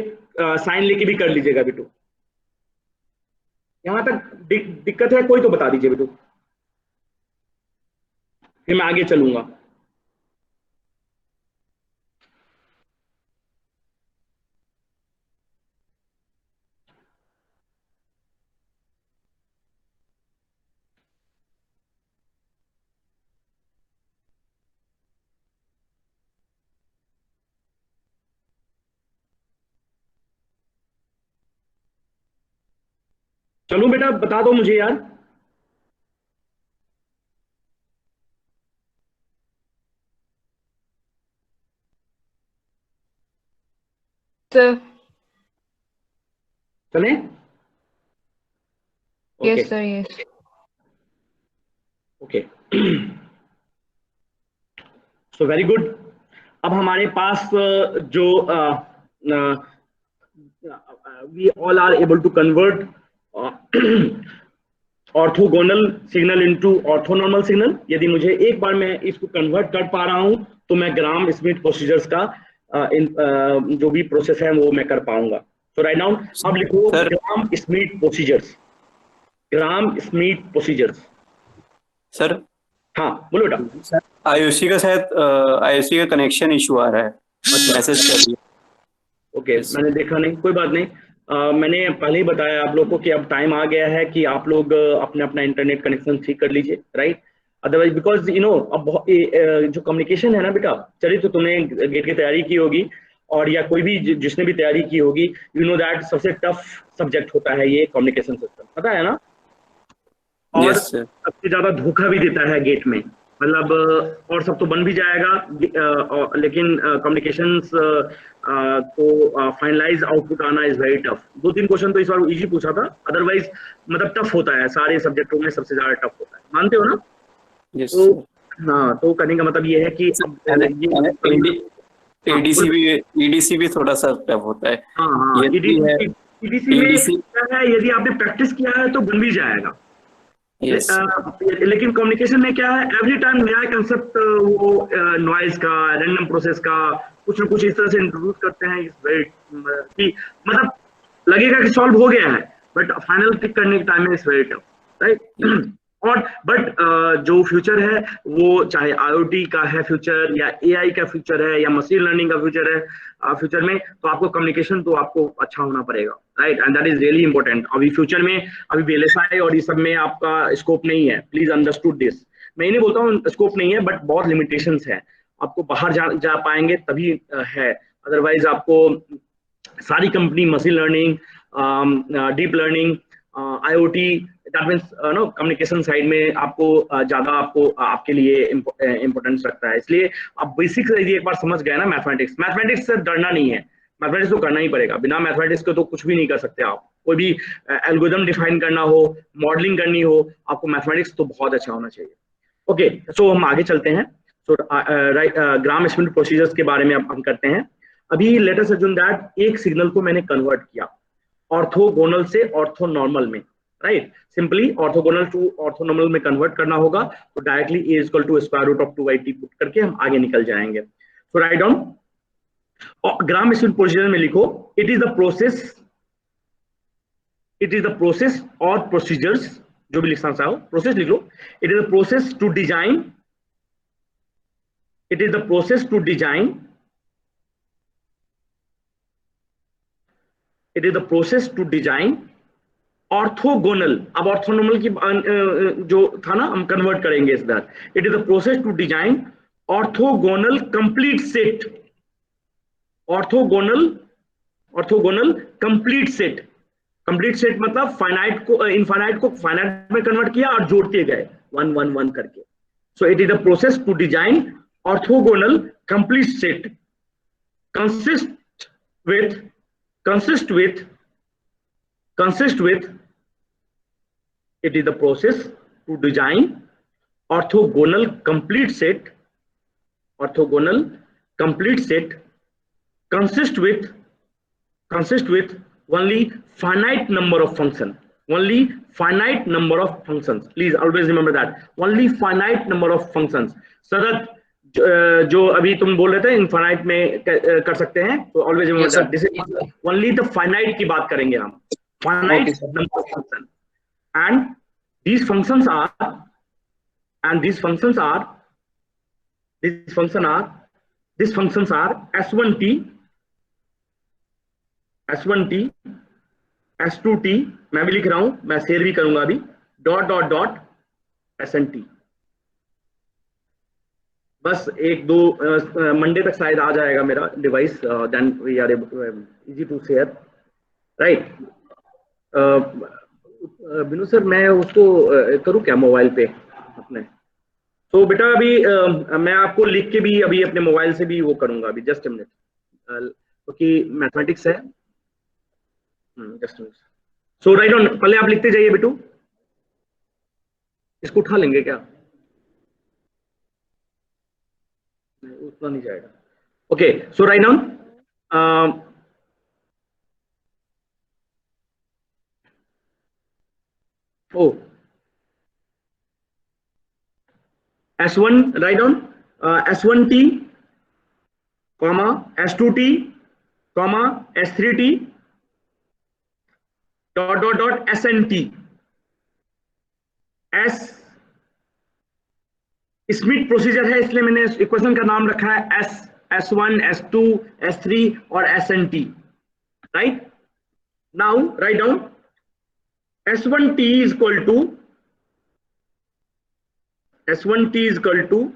साइन लेके भी कर लीजिएगा बेटू। यहां तक दिक्कत है कोई तो बता दीजिए बेटू, फिर मैं आगे चलूंगा। चलो बेटा, बता दो मुझे यार। चले?
Yes sir, yes.
Okay, so very good. अब हमारे पास जो we all are able to convert orthogonal signal into orthonormal signal. यदि मुझे एक बार मैं इसको कन्वर्ट कर पा रहा हूं तो मैं ग्राम स्मिथ प्रोसीजर्स का जो भी प्रोसेस है वो मैं कर पाऊंगा। तो राइट नाउ अब लिखो ग्राम स्मिथ प्रोसीजर्स। ग्राम स्मिथ प्रोसीजर्स।
सर
हाँ बोलो बेटा।
आयुषी का शायद आयुषी का कनेक्शन इशू आ रहा है, मैसेज कर दिया।
ओके, मैंने देखा नहीं, कोई बात नहीं। मैंने पहले ही बताया आप लोग को कि अब टाइम आ गया है कि आप लोग अपने अपना इंटरनेट कनेक्शन ठीक कर लीजिए, राइट। अदरवाइज बिकॉज अब जो कम्युनिकेशन है ना बेटा, चलिए तो तुमने गेट की तैयारी की होगी और या कोई भी जिसने भी तैयारी की होगी, यू नो दैट सबसे टफ सब्जेक्ट होता है ये कम्युनिकेशन सिस्टम, पता है ना। और
Yes, sir.
सबसे ज्यादा धोखा भी देता है गेट में, मतलब और सब तो बन भी जाएगा लेकिन कम्युनिकेशंस को फाइनलाइज आउटपुट आना इज वेरी टफ। 2-3 क्वेश्चन तो इस बार इजी पूछा था, अदरवाइज मतलब टफ होता है, सारे सब्जेक्टों में सबसे ज्यादा टफ होता है, मानते हो ना।
Yes,
तो
sir.
हाँ, तो करने का मतलब ये है कि
EDC भी थोड़ा सा टफ होता है।
हाँ,
ये भी है।
EDC में क्या है, यदि आपने प्रैक्टिस किया है तो बन भी जाएगा।
Yes.
लेकिन कम्युनिकेशन में क्या है, एवरी टाइम नया कंसेप्ट वो नॉइज का, रैंडम प्रोसेस का कुछ ना कुछ इस तरह से इंट्रोड्यूस करते हैं, कि मतलब लगेगा कि सॉल्व हो गया है, बट फाइनल टिक करने के टाइम में इट्स वेरी टफ, राइट। और बट जो फ्यूचर है वो चाहे IoT का है फ्यूचर, या AI का फ्यूचर है, या मशीन लर्निंग का फ्यूचर है फ्यूचर में, तो आपको कम्युनिकेशन तो आपको अच्छा होना पड़ेगा, right, and that is really important. अभी फ्यूचर में अभी VLSI और ये सब में आपका स्कोप नहीं है, प्लीज अंडरस्टूड दिस। मैं नहीं बोलता हूँ स्कोप नहीं है, बट बहुत लिमिटेशंस है, आपको बाहर जा पाएंगे तभी है, अदरवाइज आपको सारी company machine learning, deep learning, IoT, that means no communication side में आपको ज्यादा आपके लिए इंपॉर्टेंस रखता है। इसलिए आप बेसिक्स यदि एक बार समझ गए ना मैथमेटिक्स से डरना नहीं है, मैथमेटिक्स तो करना ही पड़ेगा, बिना मैथमेटिक्स के तो कुछ भी नहीं कर सकते आप। कोई भी एल्गोरिथम डिफाइन करना हो, मॉडलिंग करनी हो, आपको मैथमेटिक्स तो बहुत अच्छा होना चाहिए। ओके, सो हम आगे चलते हैं। सो ग्राम एस्टिमेट प्रोसीजर्स के बारे में अब हम करते हैं। अभी लेट अस अज्यूम दैट एक सिग्नल को मैंने कन्वर्ट किया ऑर्थोगोनल से ऑर्थोनॉर्मल में, right. Simply orthogonal to orthonormal में कन्वर्ट करना होगा, तो directly A equal to square root of 2/t put करके हम आगे निकल जाएंगे। So write down Gram Schmidt procedure में लिखो, इट इज द प्रोसेस और प्रोसीजर्स, जो भी लिखना चाहो प्रोसेस लिख लो। It is the process to design, it is the process to design, orthogonal. अब ऑर्थोनॉर्मल की जो था ना, हम कन्वर्ट करेंगे इस बार। It is the process to design orthogonal complete set, orthogonal complete set. Complete set मतलब फाइनाइट को इनफाइनाइट को फाइनाइट में कन्वर्ट किया और जोड़ते गए 1 1 1 करके। So it is the process to design orthogonal complete set consist with it is the process to design orthogonal complete set consist with only finite number of functions, please always remember that, only finite number of functions। शरद जो अभी तुम बोल रहे थे इनफाइनाइट में कर सकते हैं, तो always remember that this is only the finite की बात करेंगे हम, finite number of function, and these functions are S1t, S2t, मैं भी लिख रहा हूं, मैं शेयर भी करूंगा अभी, डॉट SNT। बस 1-2 मंडे तक शायद आ जाएगा मेरा device, then we are easy to share, right. Binu sir मैं उसको करूं क्या मोबाइल पे अपने? तो बेटा अभी मैं आपको लिख के भी अभी अपने मोबाइल से भी वो करूंगा अभी, जस्ट अ मिनट, क्योंकि मैथमेटिक्स है, just a minute. So right on, पहले आप लिखते जाइए बेटू, इसको उठा लेंगे क्या? उतना नहीं जाएगा। Okay, so write down S1, write down S1t, comma S2t, comma S3t, dot SNT। Smith procedure है, इसलिए मैंने इक्वेशन का नाम रखा है S1, S2, S3 और SNT, right. Now write down S1T is equal to S1T is equal to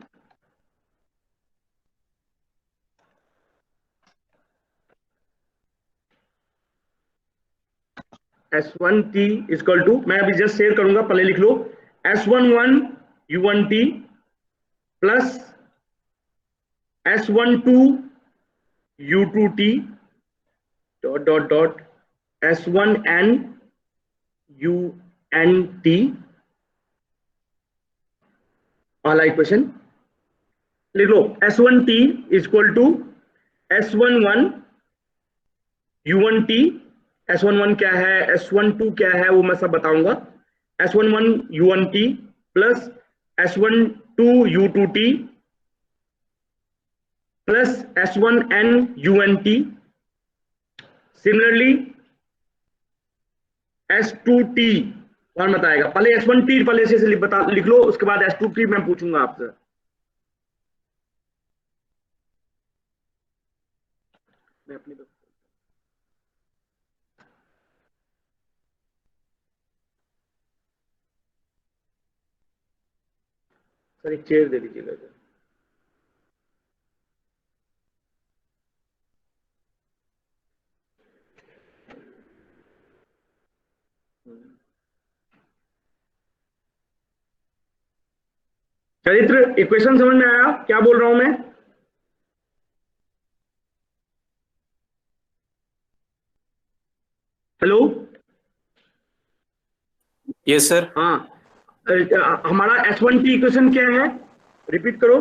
S1T is equal to, मैं अभी जस्ट शेयर करूंगा, पहले लिख लो S11 U1T plus S12 U2T dot dot dot S1N UNT वाला इक्वेशन लिख लो। S1T is equal to S11 U1T, S11 क्या है, S12 क्या है, वो मैं सब बताऊंगा। S11 U1T plus S12 U2T plus S1N UNT, similarly S2T कौन बताएगा? पहले S1T पहले से लिख लो, उसके बाद S2T मैं पूछूंगा आपसे। मैं अपनी सर एक चेयर दे दीजिएगा। चरित्र, इक्वेशन समझ में आया क्या बोल रहा हूं मैं? Hello,
yes sir.
हाँ, हमारा S1T इक्वेशन क्या है, रिपीट करो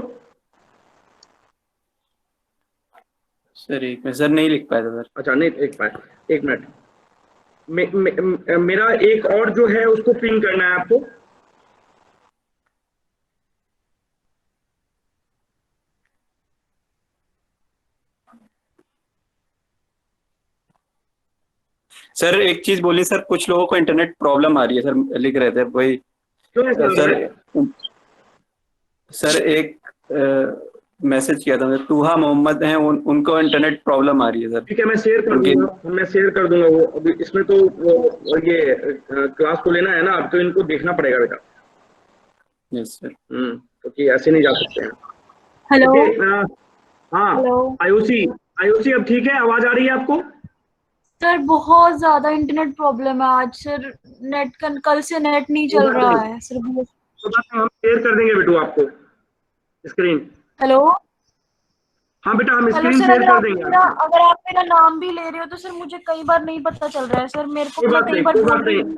सर। एक में सर नहीं लिख पाया था सर।
अच्छा नहीं एक मिनट, मेरा एक और जो है उसको पिन करना है आपको।
सर एक चीज बोलिए सर, कुछ लोगों को इंटरनेट प्रॉब्लम आ रही है सर, लिख रहे थे वही। सर एक मैसेज किया था, तूहा मोहम्मद हैं, उनको इंटरनेट प्रॉब्लम आ रही है सर।
ठीक है, मैं शेयर कर दूंगा वो। अभी इसमें तो वो ये क्लास को लेना है ना, अब तो इनको देखना पड़ेगा बेटा।
Yes sir.
क्योंकि ऐसे नहीं जा सकते हैं।
हेलो।
हाँ आयुषी अब ठीक है, आवाज आ रही है आपको?
सर बहुत ज्यादा इंटरनेट प्रॉब्लम है आज सर, कल से नेट नहीं चल रहा है सर।
हम शेयर कर देंगे बेटू आपको स्क्रीन।
हेलो।
हाँ बेटा, हम स्क्रीन
सर,
शेयर कर देंगे।
अगर आप मेरा नाम भी ले रहे हो तो सर मुझे कई बार नहीं पता चल रहा है सर, मेरे को कई बार बोल रही हूं।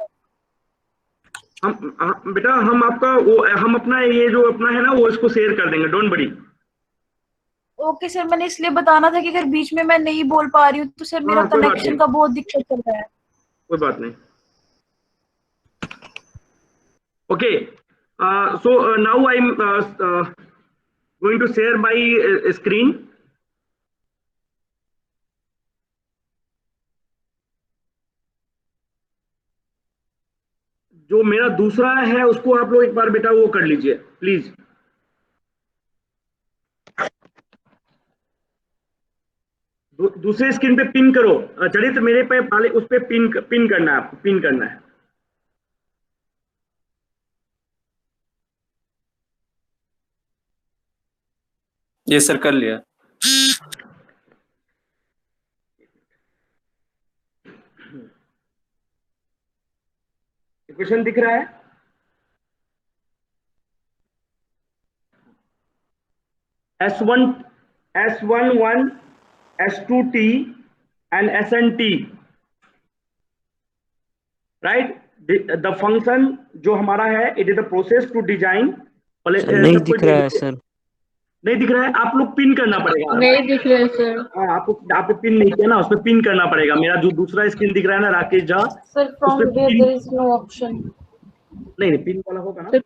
हम बेटा हम आपका वो हम अपना ये जो अपना है ना वो इसको शेयर कर देंगे, डोंट वरी।
ओके सर, मैंने इसलिए बताना था कि अगर बीच में मैं नहीं बोल पा रही हूँ तो सर मेरा कनेक्शन का बहुत दिक्कत चल रहा है।
कोई बात नहीं। Okay, so now I am going to share my screen. जो मेरा दूसरा है उसको आप लोग एक बार बेटा वो कर लीजिए प्लीज। दूसरे स्क्रीन पे पिन करो। चलिए तो मेरे पे पहले उस पे पिन करना है, आपको पिन करना है।
ये सर कर लिया।
इक्वेशन दिख रहा है? S11 S2T and SNT, right? The function जो हमारा है, it is the process to design.
नहीं दिख रहा है सर।
नहीं दिख रहा है? आप लोग पिन करना पड़ेगा।
नहीं दिख रहा है सर।
हाँ, आपको पिन नहीं किया ना, उस पर पिन करना पड़ेगा। मेरा जो दूसरा स्क्रीन दिख रहा है ना Rakesh Jha,
sir from where there is no option.
नहीं पिन वाला होगा ना
सर।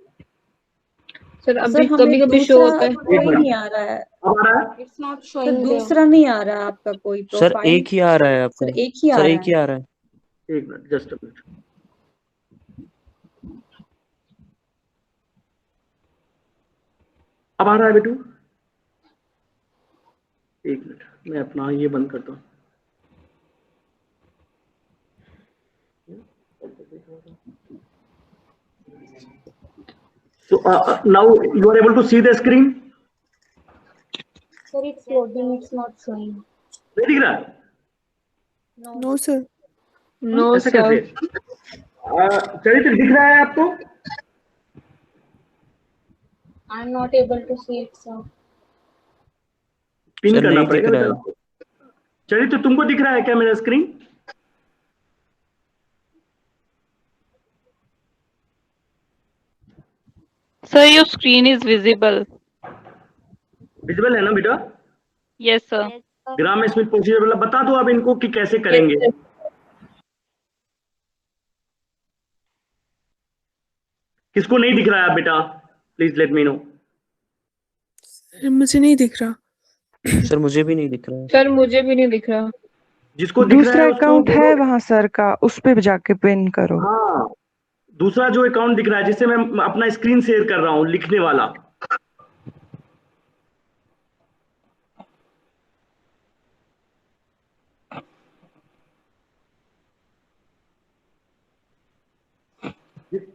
अभी कभी कभी शो होता है।
कोई नहीं आ रहा है।
अब आ रहा है?
It's not
sir
showing.
दूसरा नहीं आ रहा है आपका कोई प्रोफाइल।
सर एक ही आ रहा है आपका।
सर एक ही आ रहा है।
एक मिनट, जस्ट अ मिनट। अब आ रहा है बेटू? एक मिनट, मैं अपना ये बंद करता हूँ। So now you are able to see the screen.
Sir, it's loading, it's not showing.
नहीं दिख रहा?
No, sir.
No,
ऐसा
sir.
कैसे? चरित्र दिख रहा है आपको?
I'm not able to see it, sir.
Pin
sir
करना
नहीं दिख
पड़ेगा
रहा है।
बेटा। चरित्र तुमको दिख रहा है क्या मेरा screen?
Sir, your screen is visible.
Visible है ना बेटा?
Yes, sir.
ग्राम स्मिथ प्रोसीजर वाला बता दो आप इनको कि कैसे करेंगे। किसको नहीं दिख रहा है बेटा? Please let me no.
मुझे नहीं दिख रहा।
सर मुझे भी नहीं दिख रहा है।
सर मुझे भी नहीं दिख रहा।
जिसको दिख रहा
दूसरा
है उसको
अकाउंट है
बोलो।
वहां सर का, उस पे जाके पिन करो।
हाँ, दूसरा जो अकाउंट दिख रहा है जिससे मैं अपना स्क्रीन शेयर कर रहा हूँ, लिखने वाला।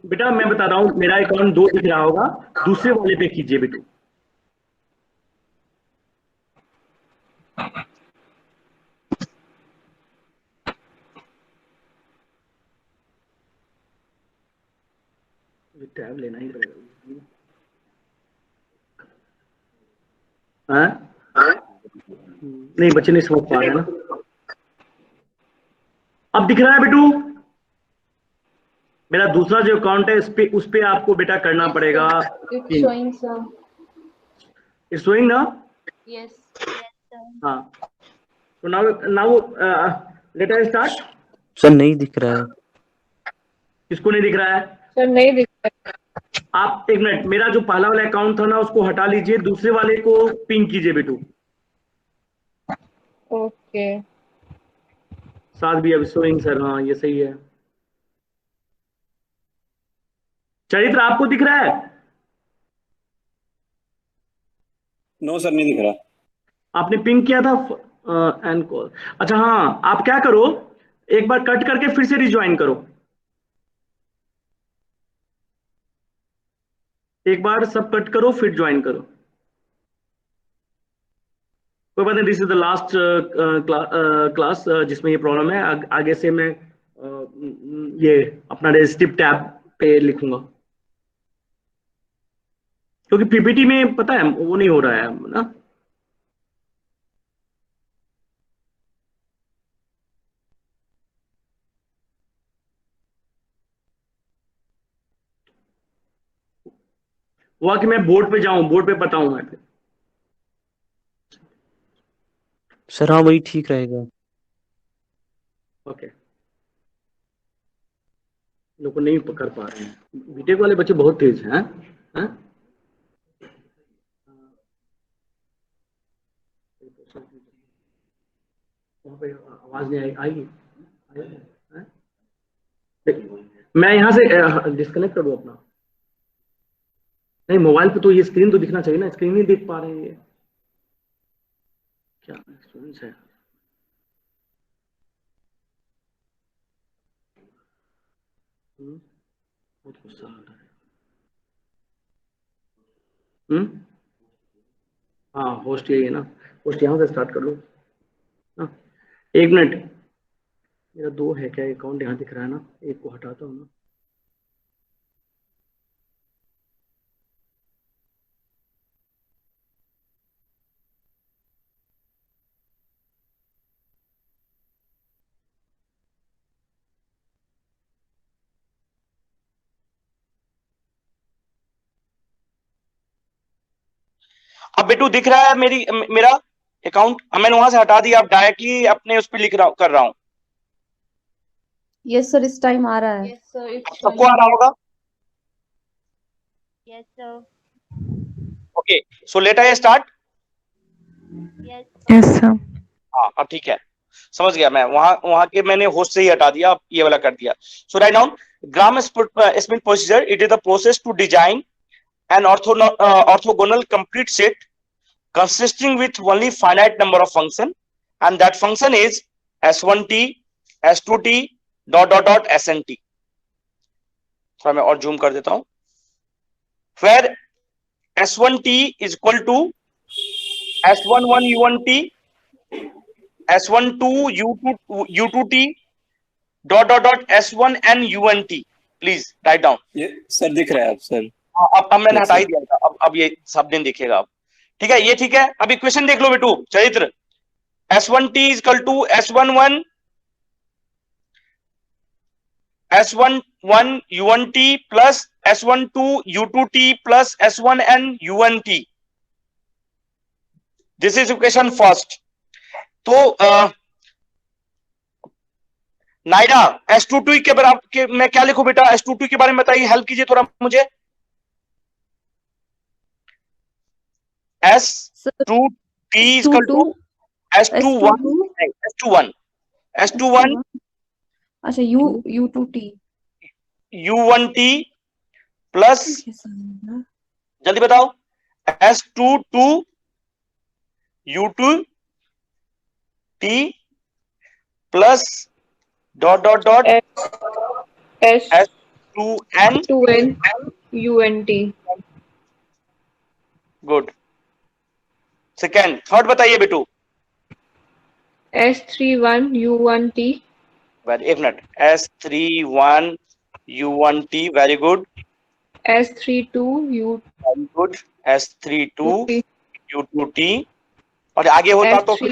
बेटा मैं बता रहा हूँ, मेरा अकाउंट 2 दिख रहा होगा, दूसरे वाले पे कीजिए बेटू। टैब लेना ही पड़ेगा। हाँ? नहीं, बच्चे नहीं समझ पा रहे ना। अब दिख रहा है बेटू? मेरा दूसरा जो अकाउंट है उस पे आपको बेटा करना पड़ेगा।
It's showing, sir.
It's showing ना?
Yes.
हाँ, तो now let us start.
Sir नहीं दिख रहा है।
किसको नहीं दिख रहा है?
सर नहीं दिख रहा।
आप एक मिनट, मेरा जो पहला वाला अकाउंट था ना उसको हटा लीजिए, दूसरे वाले को पिन कीजिए बेटू।
ओके।
साथ भी अब शोइंग सर, हाँ ये सही है। चरित्र आपको दिख रहा है?
नो सर नहीं दिख रहा।
आपने पिंग किया था एंड कॉल। अच्छा हाँ, आप क्या करो, एक बार कट करके फिर से रिज्वाइन करो। एक बार सब कट करो फिर ज्वाइन करो। कोई बात नहीं, this is the last class जिसमें ये प्रॉब्लम है। आगे से मैं ये अपना रेजिस्टिव टैब पे लिखूंगा, क्योंकि पीपीटी में पता है वो नहीं हो रहा है ना। हुआ कि मैं बोर्ड पे जाऊं, बोर्ड पे बताऊं मैं फिर।
सर हाँ वही ठीक रहेगा।
ओके, लोग नहीं पकड़ पा रहे हैं, बीटेक वाले बच्चे बहुत तेज हैं। हैं? वहाँ पे आवाज नहीं आएगी। मैं यहाँ से डिस्कनेक्ट कर दूं अपना। नहीं, मोबाइल पे तो ये स्क्रीन तो दिखना चाहिए ना, स्क्रीन नहीं देख पा रहे हैं ये क्या स्टूडेंट्स है। बहुत गुस्सा आ रहा है। हाँ, होस्ट यही है ना, होस्ट यहाँ से स्टार्ट कर लो ना। एक मिनट, मेरा 2 है क्या अकाउंट? यहाँ दिख रहा है ना, एक को हटाता हूँ ना।
अब बेटू दिख रहा है मेरा अकाउंट? मैंने वहां से हटा दिया, अब डायरेक्टली अपने उस पर कर रहा हूँ।
यस सर, इस टाइम आ रहा है।
Yes, sir. It's
सबको आ रहा होगा?
Yes, sir.
Okay, so let us start.
Yes.
Yes sir.
हाँ अब ठीक है, समझ गया मैं। वहां के मैंने होस्ट से ही हटा दिया, अब ये वाला कर दिया। So write down Gram Schmidt procedure. It is the process to design an orthogonal complete set consisting with only finite number of function, and that function is s1t, s2t, ... snt. थोड़ा मैं और जूम कर देता हूं। where S1T is equal to S11 U1T S12 U2T dot S1N UNT। Please write down.
ये सर दिख रहा है अब सर?
अब मैंने हटा ही दिया था, अब ये सब दिन दिखेगा अब। ठीक है, ये ठीक है। अब इक्वेशन देख लो बेटू, चरित्र। S1T is equal to S11 U1T plus S12 U2T plus S1N UNT। This is equation first. तो नायडा S22 के बराबर मैं क्या लिखूं बेटा? S22 के बारे में बताइए, हेल्प कीजिए थोड़ा मुझे। S2T is equal to S21
अच्छा U2T
U1T प्लस, जल्दी बताओ, S22 U2T plus dot S2N
UNT।
Good. Second, third बताइए बेटू।
S31 U1T।
एक minute, S31 U1T, very good.
S32 U,
very good, S32 U2T। और आगे होता तो फिर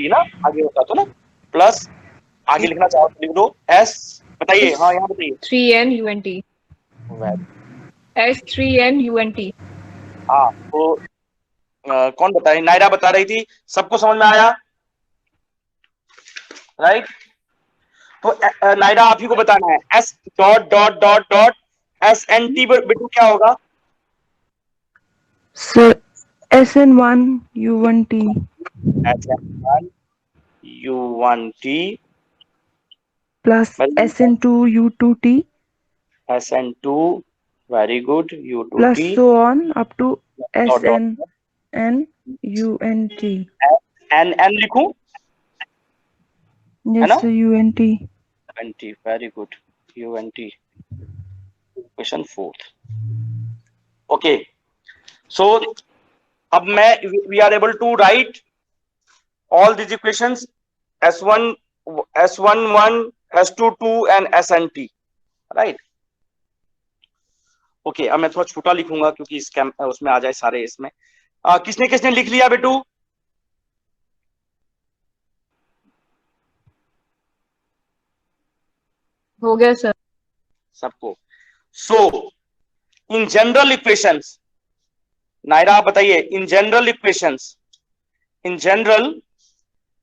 ना, आगे होता तो ना, प्लस आगे लिखना चाहो तो लिख दो S, बताइए। हाँ यहाँ बताइए।
3N UNT। S3N UNT।
हाँ, तो कौन बताए? नायरा बता रही थी, सबको समझ में आया? राइट। तो नायरा आप ही को बताना है। S डॉट SNT बेटू क्या होगा?
Sir SN1 U1T।
SN1 U1T
plus SN2 U2T।
SN2, very good, U2T
plus so on up to SNN UNT।
N लिखूं?
Yes sir, UNT।
Very good, UNT। Question fourth. Okay, so अब मैं we are able to write all this equations S1 S11 S22 and SNT, right. Okay, अब मैं थोड़ा छोटा लिखूंगा क्योंकि उसमें आ जाए सारे। इसमें किसने किसने लिख लिया बेटू?
हो गया सर
सबको। सो इन जनरल इक्वेशंस, नायरा आप बताइए, in general equations, in general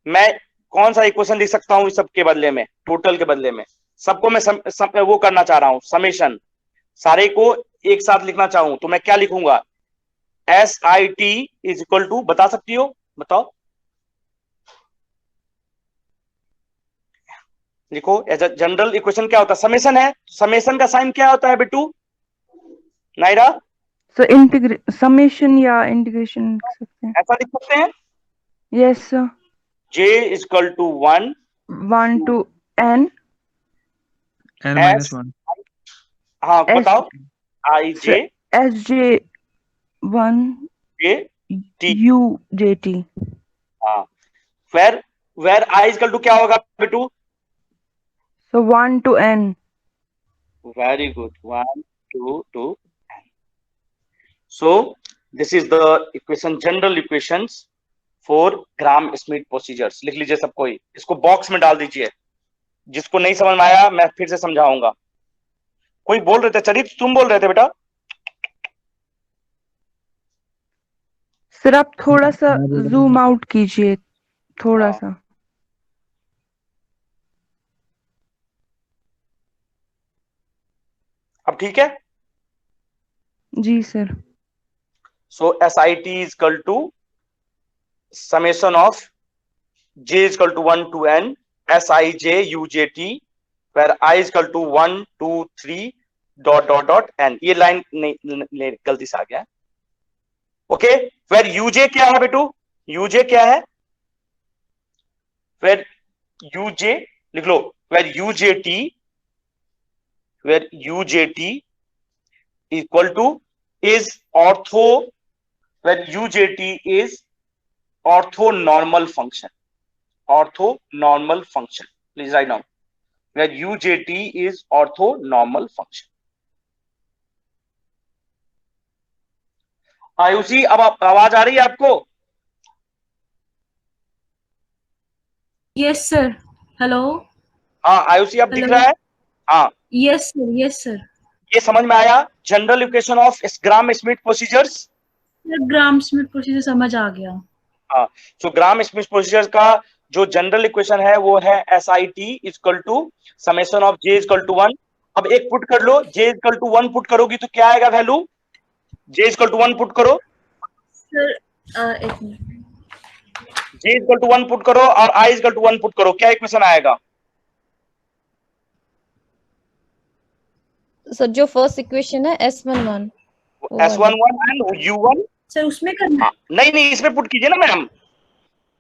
मैं कौन सा इक्वेशन लिख सकता हूं इस सब के बदले में, टोटल के बदले में? सबको मैं वो करना चाह रहा हूं, समेशन, सारे को एक साथ लिखना चाहूं तो मैं क्या लिखूंगा? SIT इज इक्वल टू, बता सकती हो? बताओ, लिखो। एज अ जनरल इक्वेशन क्या होता है? समेशन है। समेशन का साइन क्या होता है बेटू? नायरा
सर समेशन या इंटीग्रेशन लिख सकते हैं।
ऐसा लिख सकते हैं?
Yes sir.
J is equal to 1
to N
minus 1।
हाँ बताओ। IJ
SJ 1 UJT।
हाँ, where I is equal to क्या होगा बेटू?
So 1 to N।
Very good, 1 to N। So this is the equation, general equations for Gram-Schmidt procedures। लिख लीजिए सब कोई, इसको बॉक्स में डाल दीजिए। जिसको नहीं समझ में आया मैं फिर से समझाऊंगा। कोई बोल रहे थे, चरित्र तुम बोल रहे थे बेटा?
सर आप थोड़ा सा जूम आउट कीजिए, थोड़ा सा।
अब ठीक है?
जी sir.
So SIT is equal to summation of J is equal to 1 to N Sij UJT, where I is equal to 1 2 3 dot N। ये लाइन नहीं, गलती से आ गया। ओके, where UJ क्या है बेटू? UJ क्या है? where UJ लिख लो, where UJT where UJT equal to is where UJT is orthonormal function. Orthonormal function. Please write down. Where UJT is orthonormal function. Ayushi, अब आवाज आ रही है आपको?
Yes sir, hello.
हाँ आयुषी, अब दिख रहा है? हाँ
यस सर, यस सर।
ये समझ में आया? General equation of gram Smith procedures.
Gram Schmidt procedure समझ आ गया।
हाँ, तो ग्राम स्मिथ प्रोसीजर का जो जनरल इक्वेशन है वो है SIT equal to summation of J equal to 1। अब एक पुट कर लो, J इक्वल टू 1 पुट करोगी तो क्या आएगा value? J equal to 1 put करो
सर, एक minute.
J equal to 1 put करो और I इक्वल टू 1 पुट करो, क्या इक्वेशन आएगा?
सर जो फर्स्ट इक्वेशन है S11
एंड U1
सर उसमें करना है?
नहीं, इसमें पुट कीजिए ना मैम,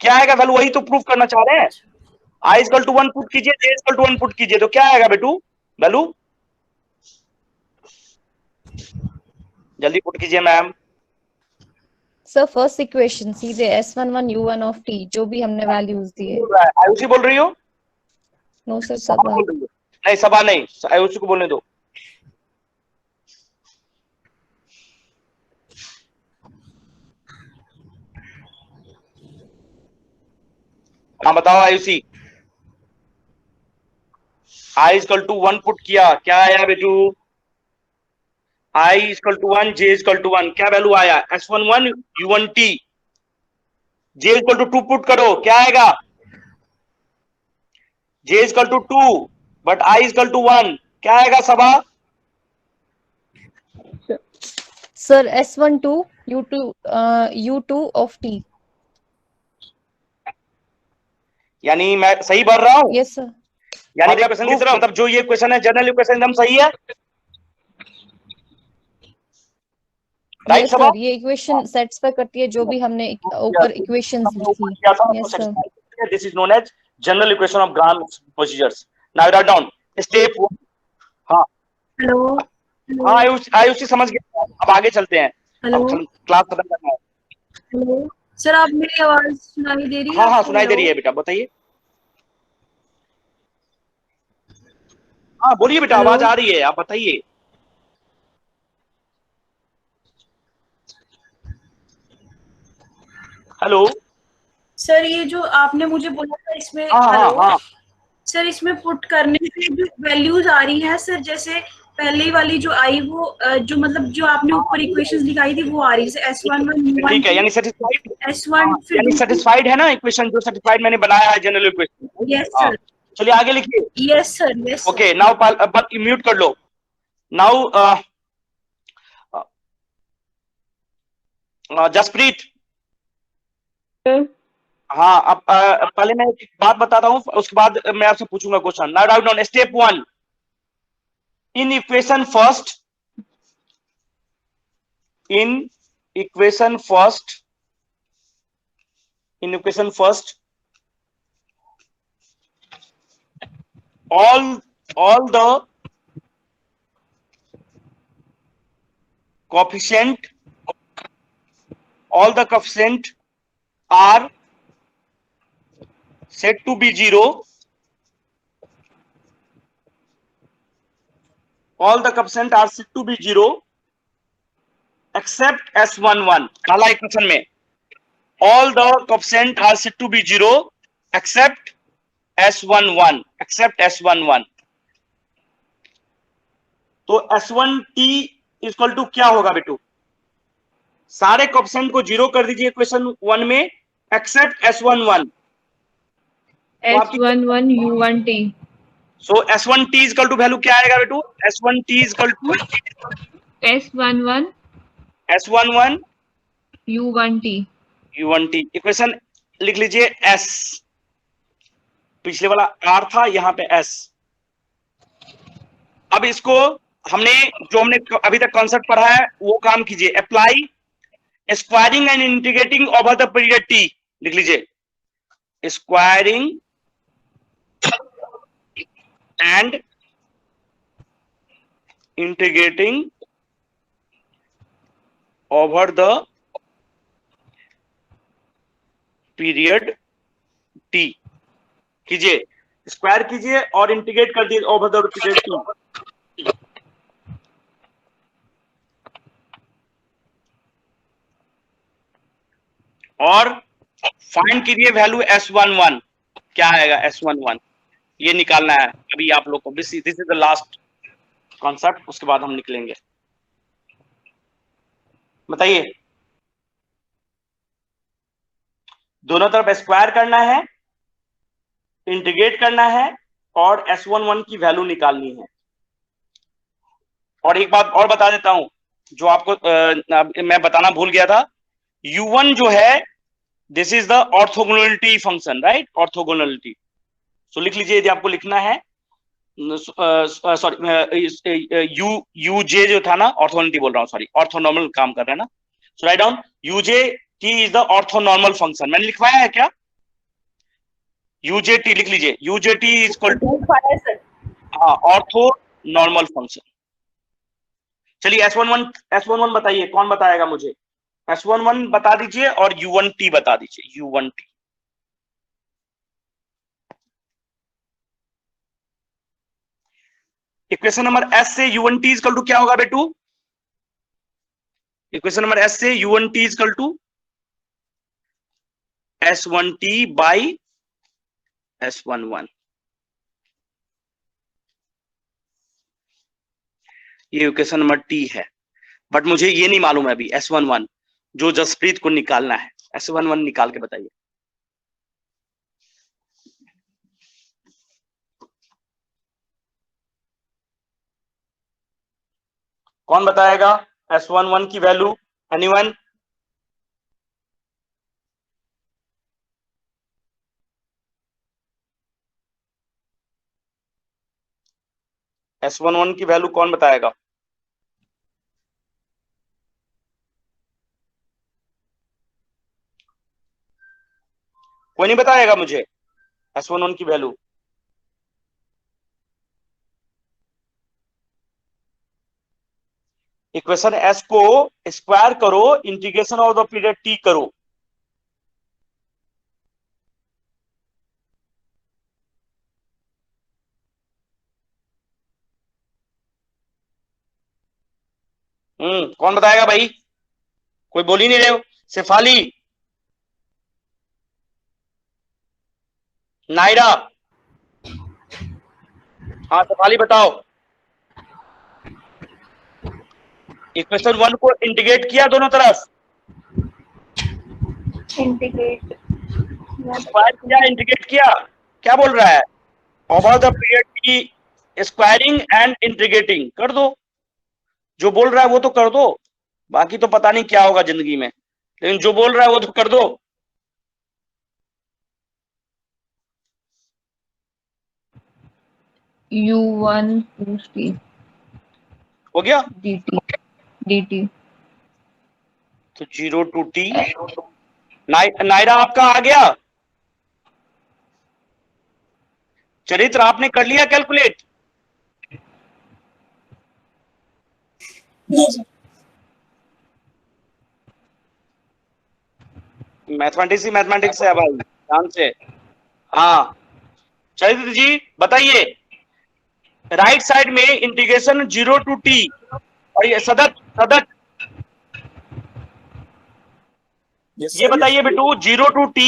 क्या आएगा वैल्यू? वही तो प्रूफ करना चाह रहे हैं। I इक्वल टू 1 पुट कीजिए, J इक्वल टू 1 पुट कीजिए, तो क्या आएगा बेटू वैल्यू? जल्दी पुट कीजिए मैम।
सर फर्स्ट इक्वेशन सीधे S11 U1 ऑफ t, जो भी हमने वैल्यूज दिए।
आयुषी बोल रही हो?
नो सर, सबा
नहीं, सबा नहीं, आयुषी को बोलने दो। हाँ बताओ Ayushi. I equal to 1 put किया, क्या आया बेटू? I equal to 1, J equal to 1, क्या वैल्यू आया? S11 U1T। J equal to 2 put करो, क्या आएगा? J equal to 2 but I equal to 1, क्या आएगा सबा?
Sir S12 U2 of t।
यानी मैं सही भर रहा हूँ?
Yes sir.
यानी क्या क्वेश्चन की तरह, मतलब जो ये क्वेश्चन है जनरल इक्वेशन एकदम सही है, राइट सबा?
ये इक्वेशन सेटिस्फाई करती है जो भी हमने ऊपर इक्वेशंस लिखी। Yes sir.
This is known as general equation of Gram procedures. Now write down step 1। हाँ
हेलो।
हाँ आयुषी समझ गया, अब आगे चलते हैं।
हेलो,
क्लास खत्म करना है।
हेलो सर, आप मेरी आवाज सुनाई दे रही है?
हाँ सुनाई दे रही है बेटा, बताइए। हाँ बोलिए बेटा, आवाज आ रही है, आप बताइए। हेलो
सर, ये जो आपने मुझे बोला था इसमें,
हाँ।
सर इसमें पुट करने से जो वैल्यूज आ रही है सर, जैसे पहले वाली जो आई वो जो मतलब जो आपने ऊपर इक्वेशंस लिखाई थी वो आ रही है S11
ठीक है, यानी सेटिस्फाइड
S1
यानी सेटिस्फाइड है ना इक्वेशन, जो सेटिस्फाइड मैंने बनाया है जनरल इक्वेशन।
Yes sir.
चलिए आगे लिखिए।
Yes sir, yes.
Okay, now mute कर लो। नाउ जसप्रीत। हाँ, अब पहले मैं एक बात बताता हूँ, उसके बाद मैं आपसे पूछूंगा question. Now write down step 1 in equation first all the coefficient are set to be 0. All the coefficient are set to be 0 except S11। पहला इक्वेशन में all the coefficient are set to be 0 except S11। तो S1T इक्वल टू क्या होगा बेटू? सारे कोएफिशिएंट को 0 कर दीजिए इक्वेशन 1 में except S11।
S11 U1T।
So S1T equal to value क्या आएगा बेटू? S1T equal to S11 U1T। Equation लिख लीजिए S, पिछले वाला R था, यहाँ पे S। अब इसको हमने अभी तक कॉन्सेप्ट पढ़ा है वो काम कीजिए। Apply squaring and integrating over the period T। लिख लीजिए squaring and integrating over the period t, कीजिए, स्क्वायर कीजिए और इंटीग्रेट कर दिए ओवर द पीरियड t। और फाइंड कीजिए वैल्यू S11, क्या आएगा S11, ये निकालना है अभी आप लोग को। This is the last concept, उसके बाद हम निकलेंगे। बताइए, दोनों तरफ स्क्वायर करना है, इंटीग्रेट करना है और S11 की वैल्यू निकालनी है। और एक बात और बता देता हूं जो आपको मैं बताना भूल गया था, U1 जो है this is the orthogonality function, right, orthogonality. So लिख लीजिए यदि आपको लिखना है, सॉरी यूजे जो था ना, ऑर्थोगोनलिटी बोल रहा हूँ, सॉरी ऑर्थोनॉर्मल काम कर रहे हैं ना। So write down U J T is the orthonormal function. मैंने लिखवाया है क्या? यूजे टी लिख लीजिए, U J T is equal to orthonormal function. चलिए S11 बताइए, कौन बताएगा मुझे? S11 बता दीजिए और U1T बता दीजिए, U1T। इक्वेशन नंबर S से U1T इक्वल टू क्या होगा बेटू? इक्वेशन नंबर S से U1T equal to S1T by S11। ये इक्वेशन नंबर T है, बट मुझे ये नहीं मालूम है अभी S11 जो जसप्रीत को निकालना है। S11 निकाल के बताइए। कौन बताएगा S11 की वैल्यू? एनीवन? S11 की वैल्यू कौन बताएगा? कोई नहीं बताएगा मुझे S11 की वैल्यू? इक्वेशन S को स्क्वायर करो, integration of the period T करो। कौन बताएगा भाई? कोई बोल ही नहीं रहे हो। शेफाली, नायरा, हाँ शेफाली बताओ। इक्वेशन 1 को इंटीग्रेट किया दोनों तरफ,
इंटीग्रेट
स्क्वायर किया, इंटीग्रेट किया, क्या बोल रहा है? ओवर द पीरियड की स्क्वायरिंग एंड इंटीग्रेटिंग कर दो। जो बोल रहा है वो तो कर दो, बाकी तो पता नहीं क्या होगा जिंदगी में, लेकिन जो बोल रहा है वो तो कर दो।
U1 2T
हो गया
dt
तो 0 to T। नायरा आपका आ गया? चरित्र आपने कर लिया कैलकुलेट? मैथमेटिक्स ही मैथमेटिक्स है भाई, ध्यान से। हाँ चरित्र जी बताइए, राइट साइड में इंटीग्रेशन 0 to T, और ये सदत ये बताइए बेटू 0 to T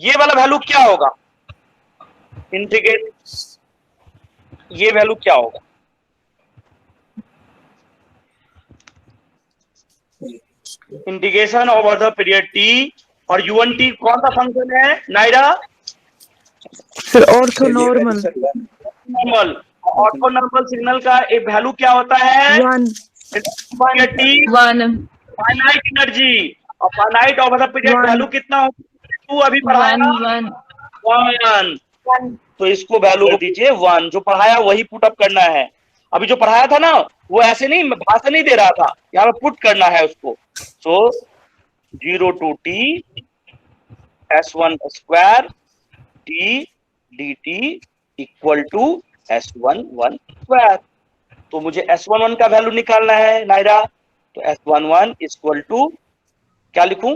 ये वाला वैल्यू क्या होगा? इंटीग्रेट ये वैल्यू क्या होगा? Integration over the period T, और U1T कौन सा फंक्शन है Naira?
Sir orthonormal.
Orthonormal signal का एक वैल्यू क्या होता है?
1
फाइनाइट एनर्जी, और finite over the period value कितना होगा? तू अभी पढ़ाया 1, तो इसको वैल्यू दीजिए 1। जो पढ़ाया वही पुट अप करना है। अभी जो पढ़ाया था ना वो ऐसे नहीं, भाषण नहीं दे रहा था, यहाँ पे पुट करना है उसको। So 0 to T S1 square T dt equal to S11 square. तो मुझे S11 का वैल्यू निकालना है नायरा, तो S11 इक्वल टू क्या लिखूं,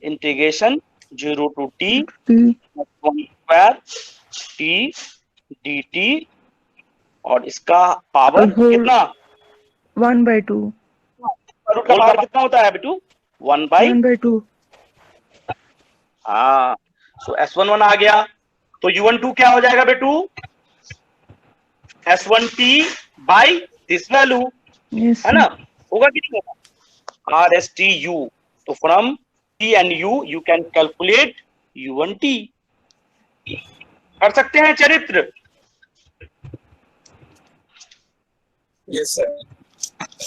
integration 0 to t +1 t dt और इसका पावर कितना
1/2
रूट का पावर कितना होता है बेटू 1/2। हाँ, सो S11 आ गया, तो U12 क्या हो जाएगा बेटू S1t बाई दिस वैल्यू, है ना, होगा कि नहीं होगा RSTU। तो from T and U you can calculate U1t। कर सकते हैं चरित्र?
Yes sir.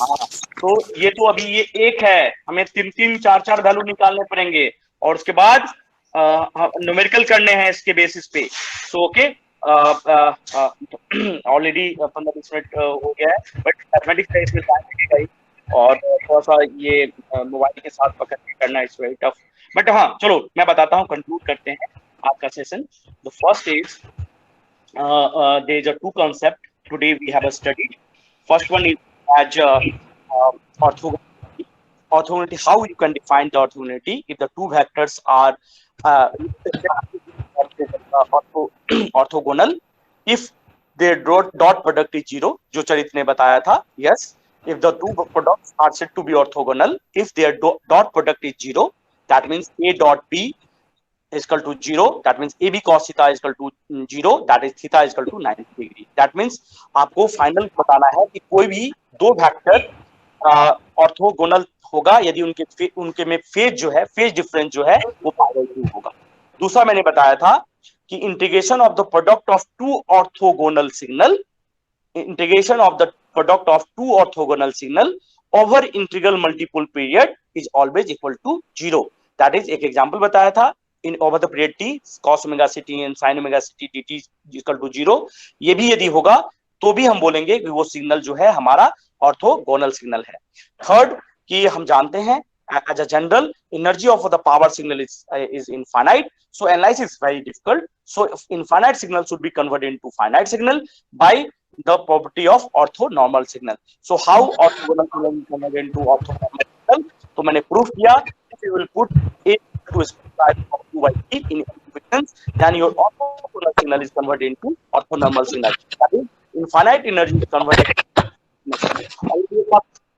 हाँ, तो ये तो अभी ये एक है, हमें 3-3 4-4 वैल्यू निकालने पड़ेंगे और उसके बाद न्यूमेरिकल करने हैं इसके बेसिस पे। सो ओके, ऑलरेडी 15-20 मिनट हो गया है, बट मैथमेटिक्स का इसमें टाइम लगेगा ही और थोड़ा सा ये मोबाइल के साथ पकड़ के करना इट्स वेरी टफ। बट हाँ चलो मैं बताता हूँ, कंक्लूड करते हैं आज का session. The first is there is a two concept today we have studied. First one is as orthogonality, how you can define the orthogonality if the two vectors are orthogonal if their dot product is 0, जो चरित्र ने बताया था। yes, if the two products are said to be orthogonal if their dot product is 0, that means a dot b is equal to 0, that means AB cos theta is equal to 0, that is theta is equal to 90 degree। that means आपको फाइनल बताना है कि कोई भी दो वेक्टर ऑर्थोगोनल होगा यदि उनके में फेज जो है, फेज डिफरेंस जो है वो π/2 होगा। दूसरा मैंने बताया था कि integration of the product of two orthogonal signal, integration of the product of two orthogonal signal over integral multiple period is always equal to 0। That is एक एग्जांपल बताया था, in over the period t cos omega c t and sin omega c t dt equal to 0। ये भी यदि होगा तो भी हम बोलेंगे कि वो सिग्नल जो है हमारा ऑर्थोगोनल सिग्नल है। थर्ड कि हम जानते हैं as a general energy of the power signal is infinite, so analysis very difficult, so infinite signal should be converted into finite signal by the property of orthonormal signal। so how orthogonal signal is converted into orthonormal signal? तो मैंने प्रूफ किया, if you will put a to square of 2/t in equations, then your orthogonal signal is converted into orthonormal signal। that is infinite energy is converted,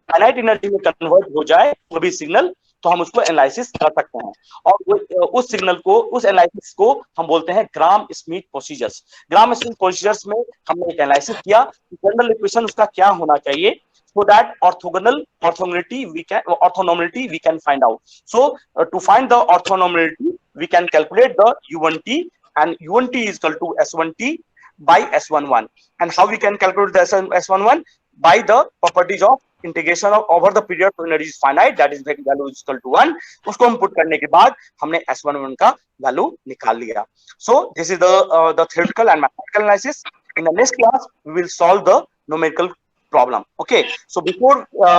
finite energy में कन्वर्ट हो जाए वो भी सिग्नल, तो हम उसको एनालिसिस कर सकते हैं और उस सिग्नल को, उस एनालिसिस को हम बोलते हैं ग्राम स्मिथ प्रोसीजर्स। ग्राम स्मिथ प्रोसीजर्स में हमने एक एनालिसिस किया, जनरल इक्वेशन उसका क्या होना चाहिए, so that orthogonality we can find out। so to find the orthonormality we can calculate the U1t, and U1t is equal to S1t by S11। and how we can calculate the S11? by the properties of integration of over the period of energy is finite, that is value is equal to 1। उसको हम पुट करने के बाद हमने S11 का वैल्यू निकाल लिया। so this is the theoretical and mathematical analysis। in the next class we will solve the numerical problem। okay, so before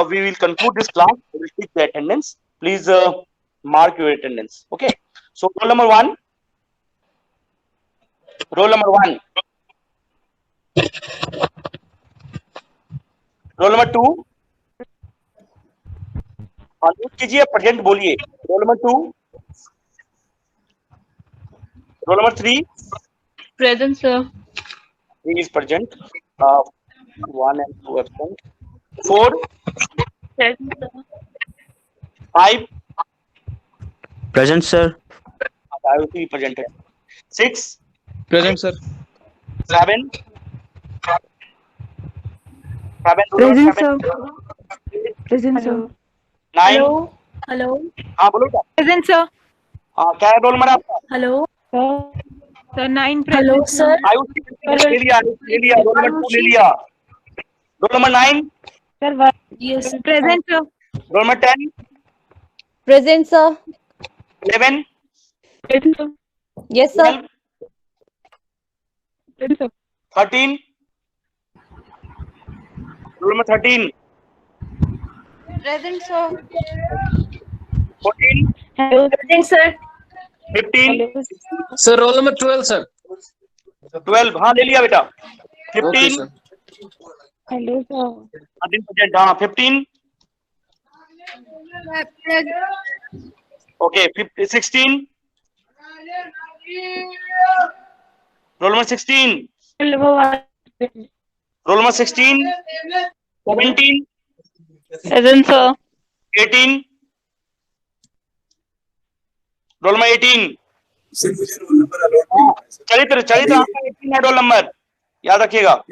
we will conclude this class we will take the attendance, please mark your attendance। okay, so roll number 1, roll number 1, roll number 2, unmute कीजिए, प्रेजेंट बोलिए। Role number 2, roll number 3,
present sir.
3 is present, 1 and 2 absent, 4,
present,
5
present sir.
भी प्रेजेंट है, 6
present sir.
7
present sir. Present sir.
9।
Hello
हाँ बोलो क्या?
Present sir.
हाँ क्या है रोल नंबर आपका?
Hello
sir 9
hello sir.
ले लिया रोल नंबर 2 ले लिया। Roll number 9
sir
yes
present sir.
Roll number 10
present sir.
11
yes sir.
13 roll number 13
present sir.
14
hello present sir.
15
sir roll number 12 sir.
12 हाँ ले लिया बेटा। 15
हेलो सर।
आदिल प्रेजेंट, हाँ 15, okay 16, roll number 16, roll number 16, 17,
present sir.
18, roll number 18, चरित्र चरित्र आपका 18 है रोल नंबर, याद रखिएगा।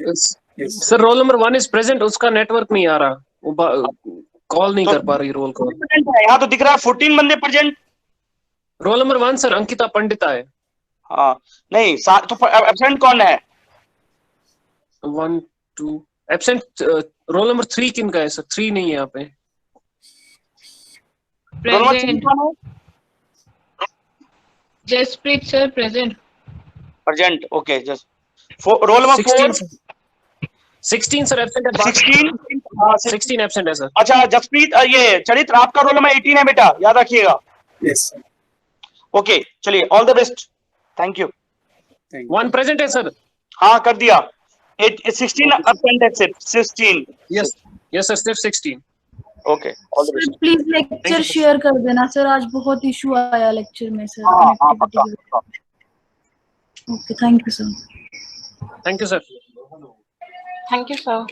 Sir roll number 1 is present, उसका नेटवर्क नहीं आ रहा, वो कॉल नहीं कर पा रही रोल कॉल।
यहाँ तो दिख रहा है 14 बंदे present.
Roll number 1 sir Ankita Pandita है।
हाँ नहीं तो एब्सेंट कौन है?
1 2 एब्सेंट। रोल नंबर 3 किन का है सर? 3 नहीं है यहाँ पे।
Present Jaspreet sir present.
Present okay just roll number 4
16 sir absent है। 16 एब्सेंट है सर।
अच्छा जसप्रीत ये चरित्र आपका रोल नंबर 18 है बेटा, याद रखिएगा।
यस
ओके चलिए all the best, thank you.
1 present है सर।
हाँ कर दिया। 16 एब्सेंट है सिर्फ 16।
यस यस सर सिर्फ 16।
Okay all the best.
Please lecture share कर देना सर, आज बहुत इशू आया लेक्चर में सर।
हाँ पक्का।
Okay thank you sir.
Thank you sir.
Thank you sir.